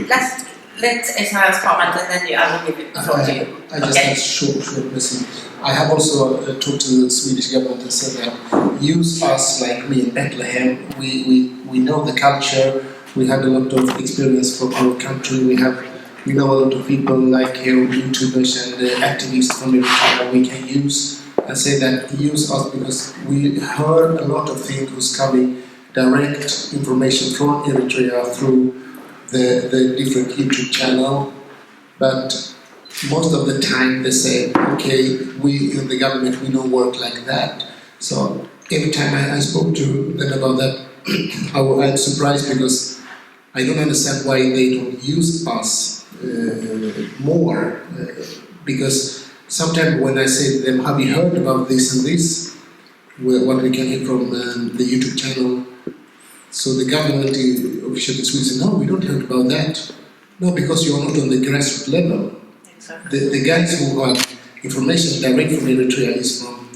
Let's let Esaias comment and then I will give it the floor to you. I just have short message. I have also talked to the Swedish government and said that use us like we in Bethlehem. We know the culture. We have a lot of experience from our country. We know a lot of people like here, YouTubers and activists from Eritrea. We can use I say that he used us because we heard a lot of things was coming, direct information from Eritrea through the different YouTube channel, but most of the time they say, okay, we in the government, we don't work like that. So every time I spoke to them about that, I'm surprised because I don't understand why they don't use us more. Because sometimes when I say to them, have you heard about this and this? What we can hear from the YouTube channel. So the government officials in Sweden say, no, we don't heard about that. No, because you are not on the grassroots level. Exactly. The guys who have information direct from Eritrea is from,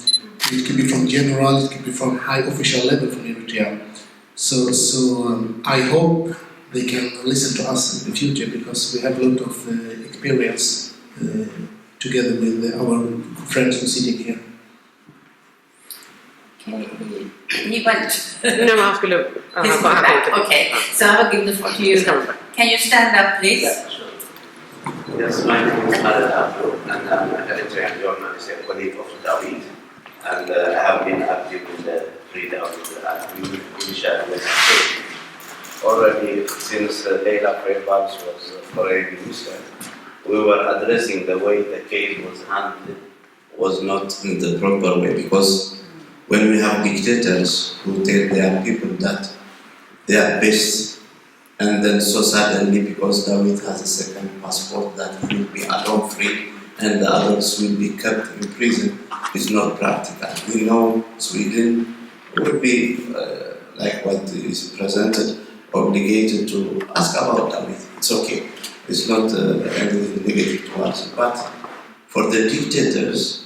it could be from general, it could be from high official level from Eritrea. So I hope they can listen to us in the future because we have a lot of experience together with our friends who are sitting here. Okay, he went. No, han skulle... Please come back. Okay, so I will give the floor to you. Can you stand up, please? Yeah, sure. Yes, my name is Edelstam, and I'm an Eritrean journalist, a colleague of Dawit, and I have been active in the Free Dawit initiative already since the Leila Fairbanks was for Armémuseum. We were addressing the way the case was handled was not in the proper way, because when we have dictators who tell their people that they are best, and then so suddenly because Dawit has a second passport that he will be alone free and the others will be kept in prison, is not practical. We know Sweden will be, like what is presented, obligated to ask about Dawit. It's okay. It's not anything negative to us. But for the dictators,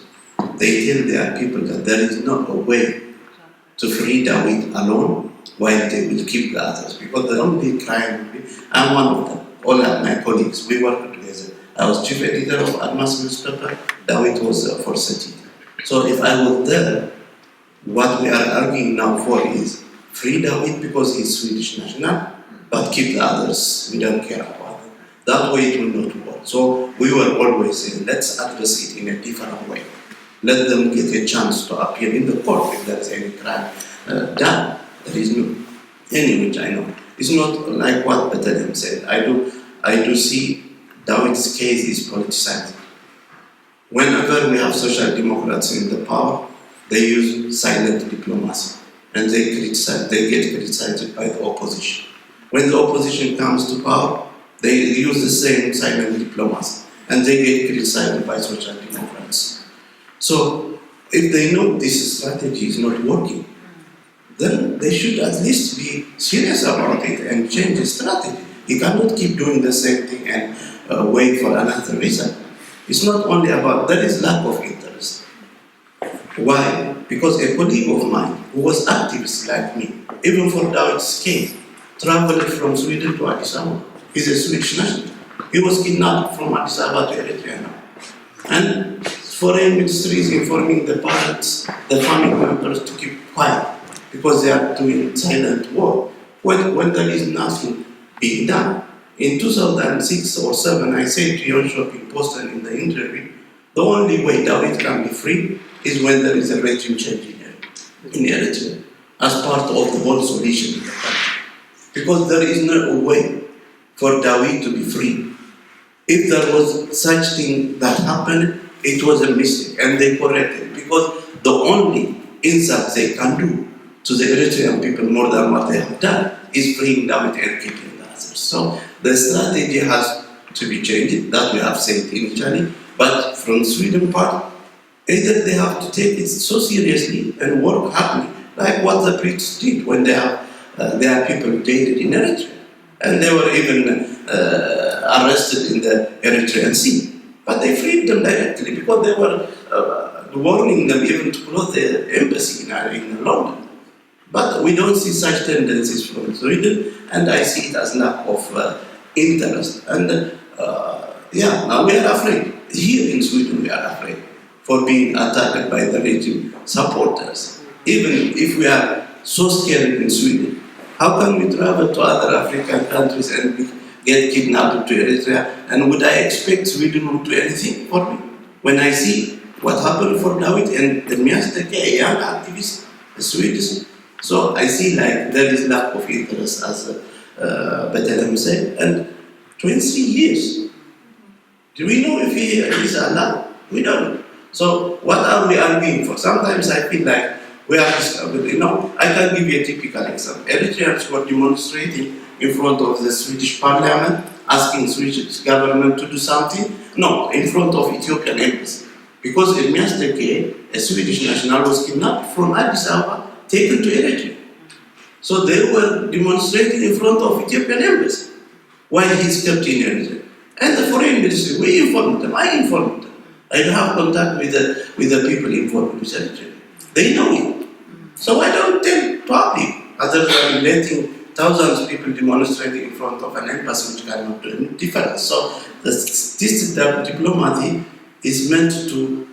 they tell their people that there is not a way to free Dawit alone while they will keep the others. Because the only crime, I'm one of them, all of my colleagues, we work together. I was chief editor of Armémuseum, Dawit was first editor. So if I was there, what we are arguing now for is free Dawit because he's Swedish national, but keep the others, we don't care about them. That way it will not work. So we were always saying, let's address it in a different way. Let them get a chance to appear in the court if there is any crime done. There is no, any which I know. It's not like what Edelstam said. I do see Dawit's case is politicized. Whenever we have social democrats in the power, they use silent diplomacy and they get criticized by the opposition. When the opposition comes to power, they use the same silent diplomacy and they get criticized by social democrats. So if they know this strategy is not working, then they should at least be serious about it and change the strategy. You cannot keep doing the same thing and wait for another reason. It's not only about, there is lack of interest. Why? Because a colleague of mine who was activist like me, even for Dawit's case, traveled from Sweden to Addis Ababa. He's a Swedish national. He was kidnapped from Addis Ababa to Eritrea now. And foreign ministry is informing the parents, the family members to keep quiet because they are doing silent war when there is nothing being done. In 2006 or 7, I said to your shopping post and in the interview, the only way Dawit can be free is when there is a regime change in Eritrea as part of the whole solution in the country. Because there is no way for Dawit to be free. If there was such thing that happened, it was a mistake and they corrected, because the only insult they can do to the Eritrean people more than what they have done is freeing Dawit and keeping the others. So the strategy has to be changed, that we have said initially, but from Sweden part, either they have to take it so seriously and work hardly, like what the Brits did when they have their people dated in Eritrea. And they were even arrested in the Eritrean Sea. But they freed them directly because they were warning them even to close the embassy in London. But we don't see such tendencies from Sweden, and I see it as lack of interest. And now we are afraid. Here in Sweden we are afraid for being attacked by the regime supporters. Even if we are so scared in Sweden, how can we travel to other African countries and get kidnapped to Eritrea? And would I expect Sweden to do anything for me? When I see what happened for Dawit and Ermémuseum, a young activist, a Swedish. So I see like there is lack of interest, as Edelstam said, and 23 years. Do we know if he is allowed? We don't. So what are we arguing for? Sometimes I feel like we are, I can give you a typical example. Eritreans were demonstrating in front of the Swedish parliament, asking Swedish government to do something. No, in front of Ethiopian embassy. Because Ermémuseum, a Swedish national, was kidnapped from Addis Ababa, taken to Eritrea. So they were demonstrating in front of Ethiopian embassy while he's kept in Eritrea. And the foreign ministry, we informed them, I informed them. I have contact with the people involved with Eritrea. They know it. So I don't tell public, other than letting thousands of people demonstrating in front of an embassy which cannot do any difference. So this diplomacy is meant to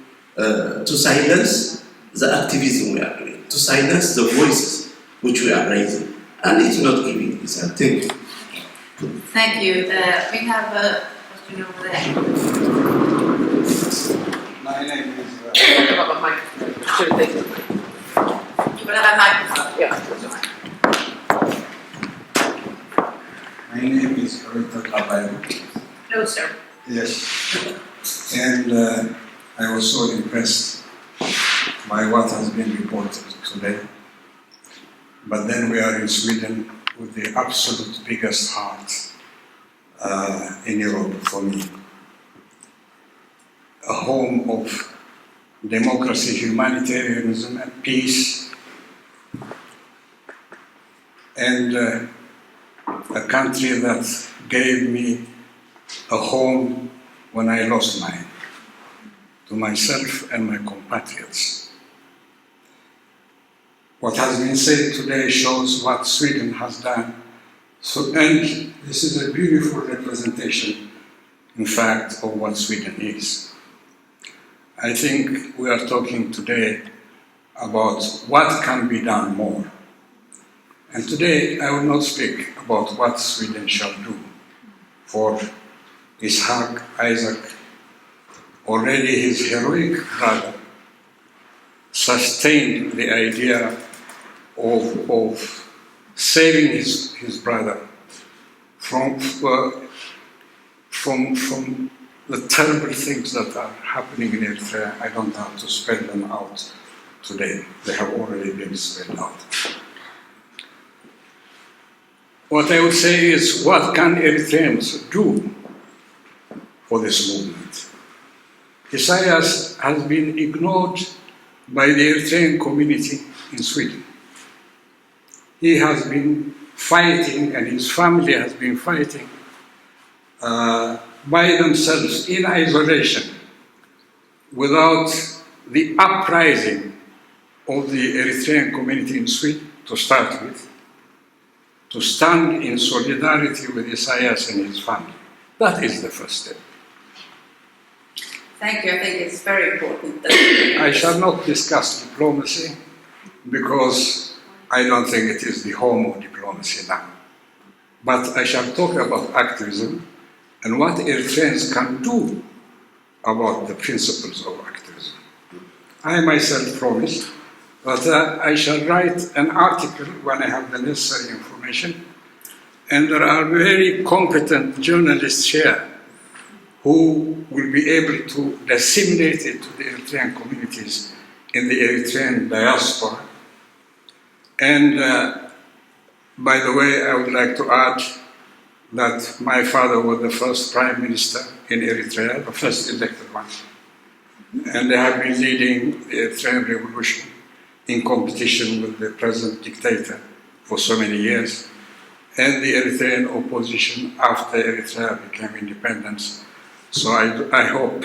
silence the activism we are doing, to silence the voices which we are raising. And it's not giving this. Thank you. Thank you. We have a question over there. My name is my name is Laureate. No, sir. Yes. And I was so impressed by what has been reported today. But then we are in Sweden with the absolute biggest heart in Europe for me. A home of democracy, humanitarianism, and peace, and a country that gave me a home when I lost mine, to myself and my compatriots. What has been said today shows what Sweden has done. So, and this is a beautiful representation, in fact, of what Sweden is. I think we are talking today about what can be done more. And today I will not speak about what Sweden shall do, for Isaac, already his heroic brother, sustained the idea of saving his brother from the terrible things that are happening in Eritrea. I don't have to spell them out today. They have already been spelled out. What I would say is, what can Eritreans do for this movement? Isaias has been ignored by the Eritrean community in Sweden. He has been fighting, and his family has been fighting by themselves in isolation, without the uprising of the Eritrean community in Sweden to start with, to stand in solidarity with Isaias and his family. That is the first step. Thank you. I think it's very important. I shall not discuss diplomacy because I don't think it is the home of diplomacy now. But I shall talk about activism and what Eritreans can do about the principles of activism. I myself promised that I shall write an article when I have the necessary information, and there are very competent journalists here who will be able to disseminate it to the Eritrean communities in the Eritrean diaspora. And by the way, I would like to add that my father was the first prime minister in Eritrea, the first elected one. And they have been leading the Eritrean revolution in competition with the present dictator for so many years. And the Eritrean opposition after Eritrea became independent. So I hope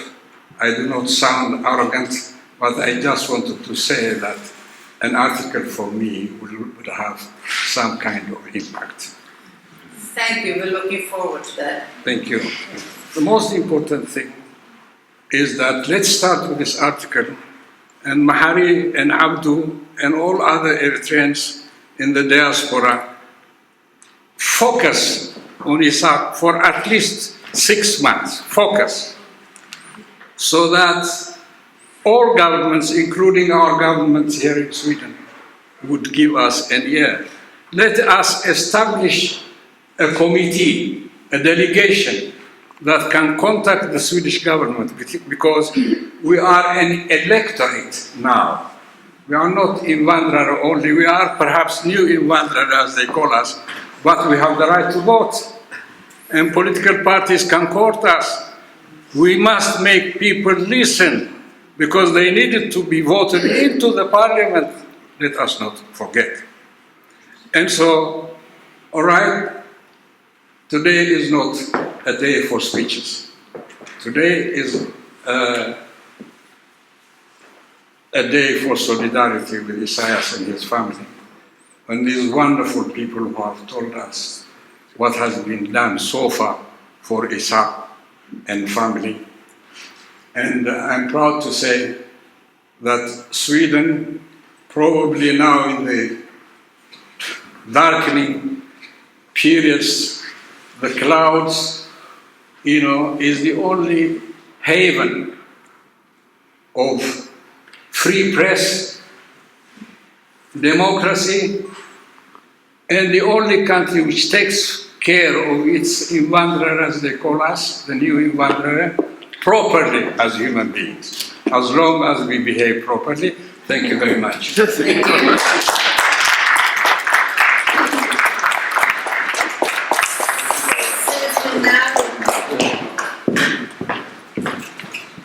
I do not sound arrogant, but I just wanted to say that an article for me would have some kind of impact. Thank you. We're looking forward to that. Thank you. The most important thing is that let's start with this article, and Mahari and Abdu and all other Eritreans in the diaspora focus on Isaak for at least 6 months. Focus. So that all governments, including our government here in Sweden, would give us an ear. Let us establish a committee, a delegation that can contact the Swedish government, because we are an electorate now. We are not invandrare only, we are perhaps new invandrare as they call us, but we have the right to vote. And political parties can court us. We must make people listen, because they needed to be voted into the parliament, let us not forget. And so, all right, today is not a day for speeches. Today is a day for solidarity with Isaias and his family, and these wonderful people who have told us what has been done so far for Isaac and family. And I'm proud to say that Sweden, probably now in the darkening periods, the clouds, is the only haven of free press, democracy, and the only country which takes care of its invandrare, as they call us, the new invandrare, properly as human beings, as long as we behave properly. Thank you very much. Thank you.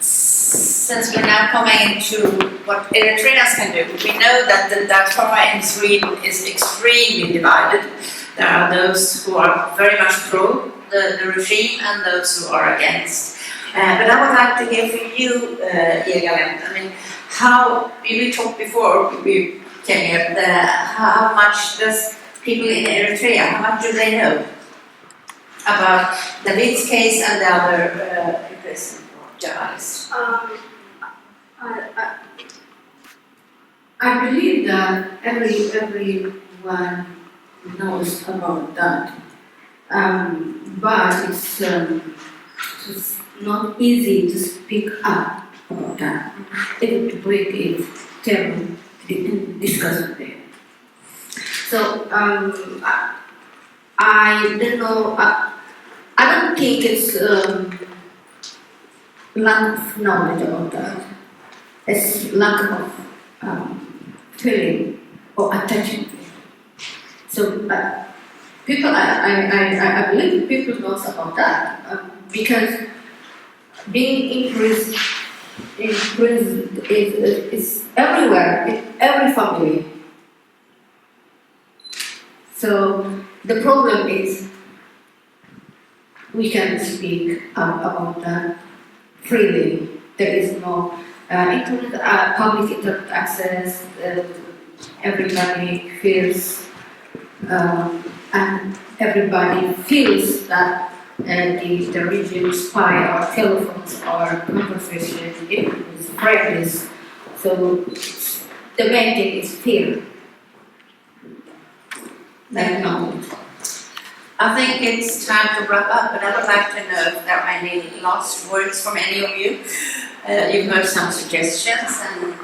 Since we're now coming into what Eritreans can do, we know that the diaspora in Sweden is extremely divided. There are those who are very much pro the regime and those who are against. But I would like to hear from you, Yirgalem. I mean, how we talked before we came here. How much does people in Eritrea, how much do they know about Dawit's case and the other imprisoned journalists? I believe that everyone knows about that, but it's not easy to speak up about that. Able to break it, tell, discuss it. So I don't know. I don't think it's lack of knowledge about that. It's lack of feeling or attachment. So people, I believe people know about that because being imprisoned is everywhere, in every family. So the problem is we can speak about that freely. There is no public internet access. Everybody feels and everybody feels that the regime spy our telephones or conversation is practice. So the main thing is fear. That knowledge. I think it's time to wrap up, but I would like to know if there are any last words from any of you. You've heard some suggestions, and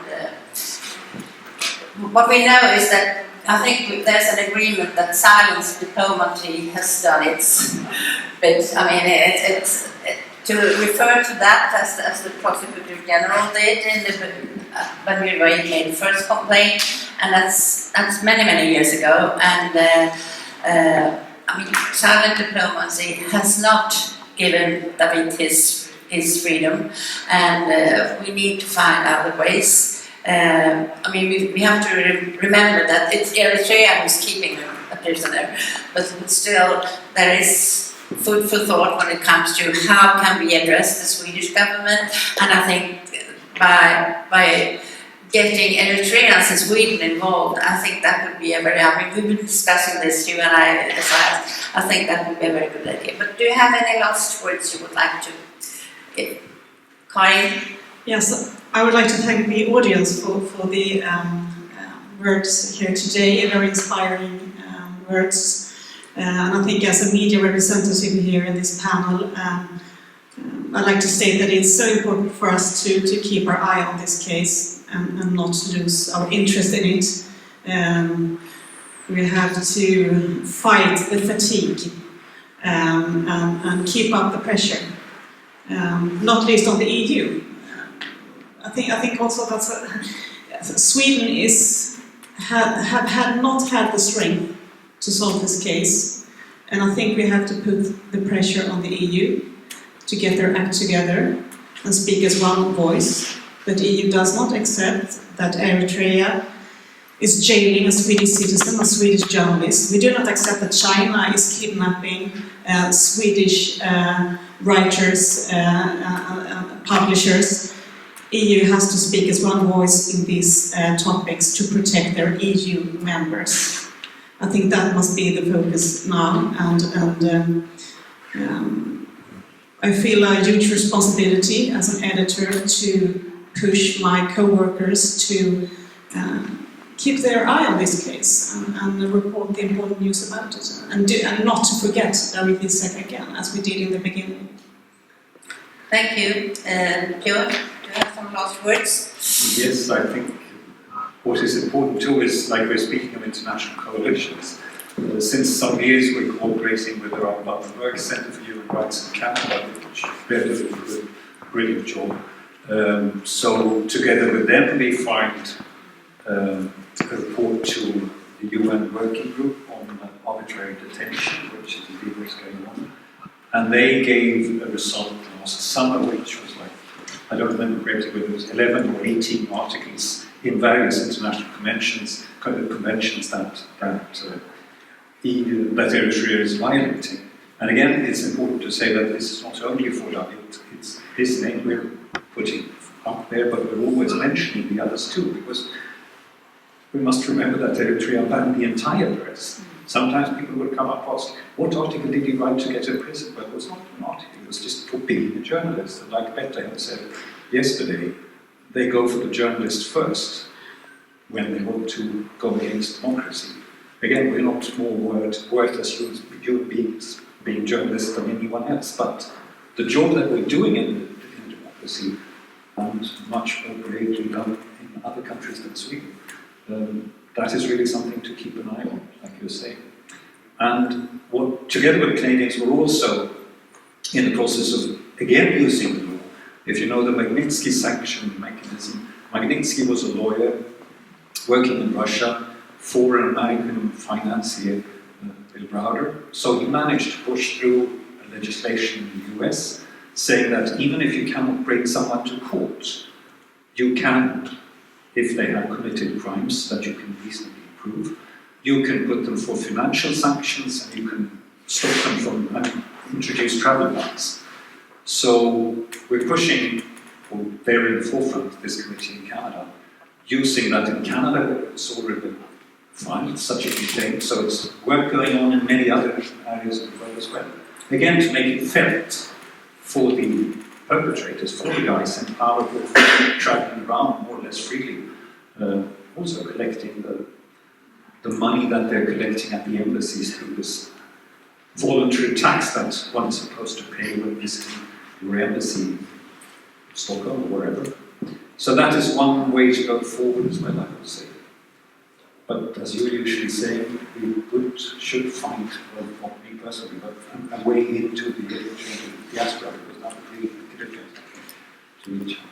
what we know is that I think there's an agreement that silence diplomacy has done its bit. I mean, it's to refer to that as the Prosecutor General did when we made the first complaint, and that's many years ago. And I mean, silent diplomacy has not given Dawit his freedom, and we need to find other ways. I mean, we have to remember that it's Eritrea who's keeping a prisoner, but still there is food for thought when it comes to how can we address the Swedish government. And I think by getting Eritreans in Sweden involved, I think that would be a very, I mean, we've been discussing this, you and I think that would be a very good idea. But do you have any last words you would like to give? Karin? Yes, I would like to thank the audience for the words here today, very inspiring words. And I think as a media representative here in this panel, I'd like to say that it's so important for us to keep our eye on this case and not lose our interest in it. We have to fight the fatigue and keep up the pressure, not least on the EU. I think also that Sweden have not had the strength to solve this case, and I think we have to put the pressure on the EU to get their act together and speak as one voice. That the EU does not accept that Eritrea is jailing a Swedish citizen, a Swedish journalist. We do not accept that China is kidnapping Swedish writers, publishers. EU has to speak as one voice in these topics to protect their EU members. I think that must be the focus now, and I feel a huge responsibility as an editor to push my co-workers to keep their eye on this case and report the important news about it, and not to forget Dawit Isaak again, as we did in the beginning. Thank you. Björn, do you have some last words? Yes, I think what is important too is, like we're speaking of international coalitions, since some years we're cooperating with the Armémuseum Center for Human Rights in Canada, which they're doing a brilliant job. So together with them we find a report to the UN Working Group on arbitrary detention, which is indeed what's going on. And they gave a result last summer, which was like, I don't remember correctly whether it was 11 or 18 articles in various international conventions that Eritrea is violating. And again, it's important to say that this is not only for Dawit, it's his name we're putting up there, but we're always mentioning the others too, because we must remember that Eritrea banned the entire press. Sometimes people would come up and ask, what article did you write to get to prison? But it was not an article, it was just for being a journalist. And like Bette had said yesterday, they go for the journalist first when they want to go against democracy. Again, we're not more worth as human beings being journalists than anyone else, but the job that we're doing in democracy, and much more bravely done in other countries than Sweden, that is really something to keep an eye on, like you're saying. And together with the Canadians, we're also in the process of, again, using the law. If you know the Magnitsky sanction mechanism, Magnitsky was a lawyer working in Russia for an American financier, Bill Browder. So he managed to push through legislation in the US saying that even if you cannot bring someone to court, you can, if they have committed crimes that you can reasonably prove, you can put them for financial sanctions and you can stop them from introduce travel bans. So we're pushing, or they're in the forefront of this committee in Canada, using that in Canada. It's already fine, it's such a big thing, so it's work going on in many other areas of the world as well. Again, to make it felt for the perpetrators, for the guys in power who are traveling around more or less freely, also collecting the money that they're collecting at the embassies through this voluntary tax that one is supposed to pay when visiting your embassy in Stockholm or wherever. So that is one way to go forward as well, I would say. But as you usually say, we should find, well, not me personally, but a way into the Eritrean diaspora, because that would really make a difference to each other.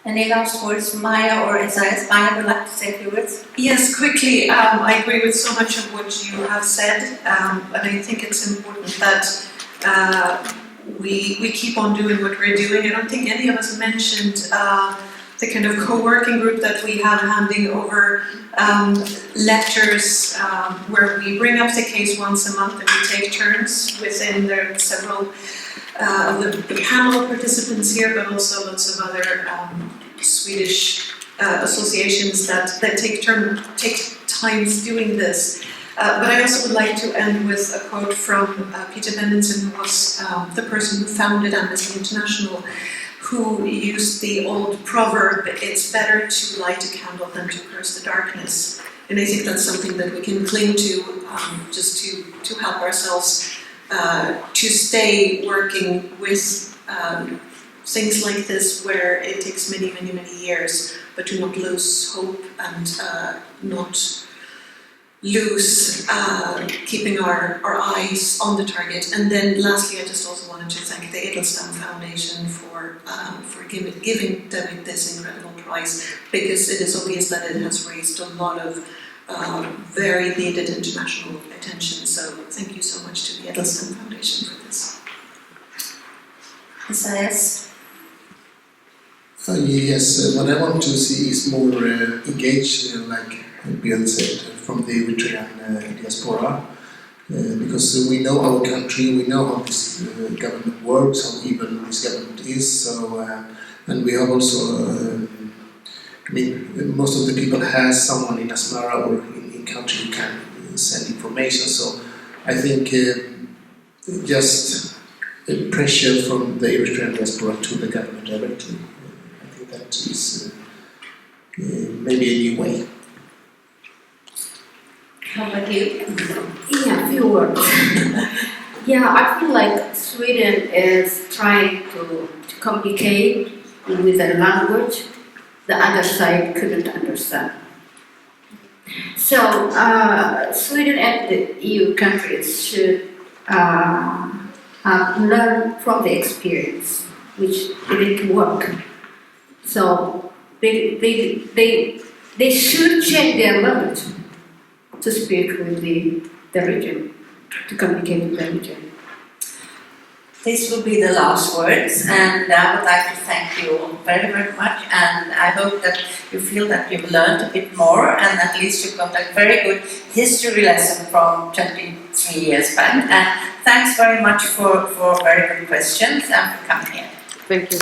Any last words, Maya or Isaiah? Maya would like to say a few words. Yes, quickly. I agree with so much of what you have said, and I think it's important that we keep on doing what we're doing. I don't think any of us mentioned the kind of co-working group that we have handing over letters where we bring up the case once a month and we take turns within the several of the panel participants here, but also lots of other Swedish associations that take times doing this. But I also would like to end with a quote from Peter Benenson, who was the person who founded Amnesty International, who used the old proverb, it's better to light a candle than to curse the darkness. And I think that's something that we can cling to just to help ourselves to stay working with things like this where it takes many, many, many years, but to not lose hope and not lose keeping our eyes on the target. And then lastly, I just also wanted to thank the Edelstam Foundation for giving Dawit this incredible prize, because it is obvious that it has raised a lot of very needed international attention. So thank you so much to the Edelstam Foundation for this. Isaias? Yes, what I want to see is more engaged, like Björn said, from the Eritrean diaspora, because we know our country, we know how this government works, how evil this government is. So, and we have also, I mean, most of the people has someone in Asmara or in country who can send information. So, I think just pressure from the Eritrean diaspora to the government directly. I think that is maybe a new way. How about you? Yeah, a few words. Yeah, I feel like Sweden is trying to communicate with a language the other side couldn't understand. So Sweden and the EU countries should learn from the experience, which didn't work. So they should change their language to speak with the region, to communicate with the region. This will be the last words, and I would like to thank you all very, very much, and I hope that you feel that you've learned a bit more, and at least you've got a very good history lesson from 23 years back. And thanks very much for very good questions and for coming here. Thank you.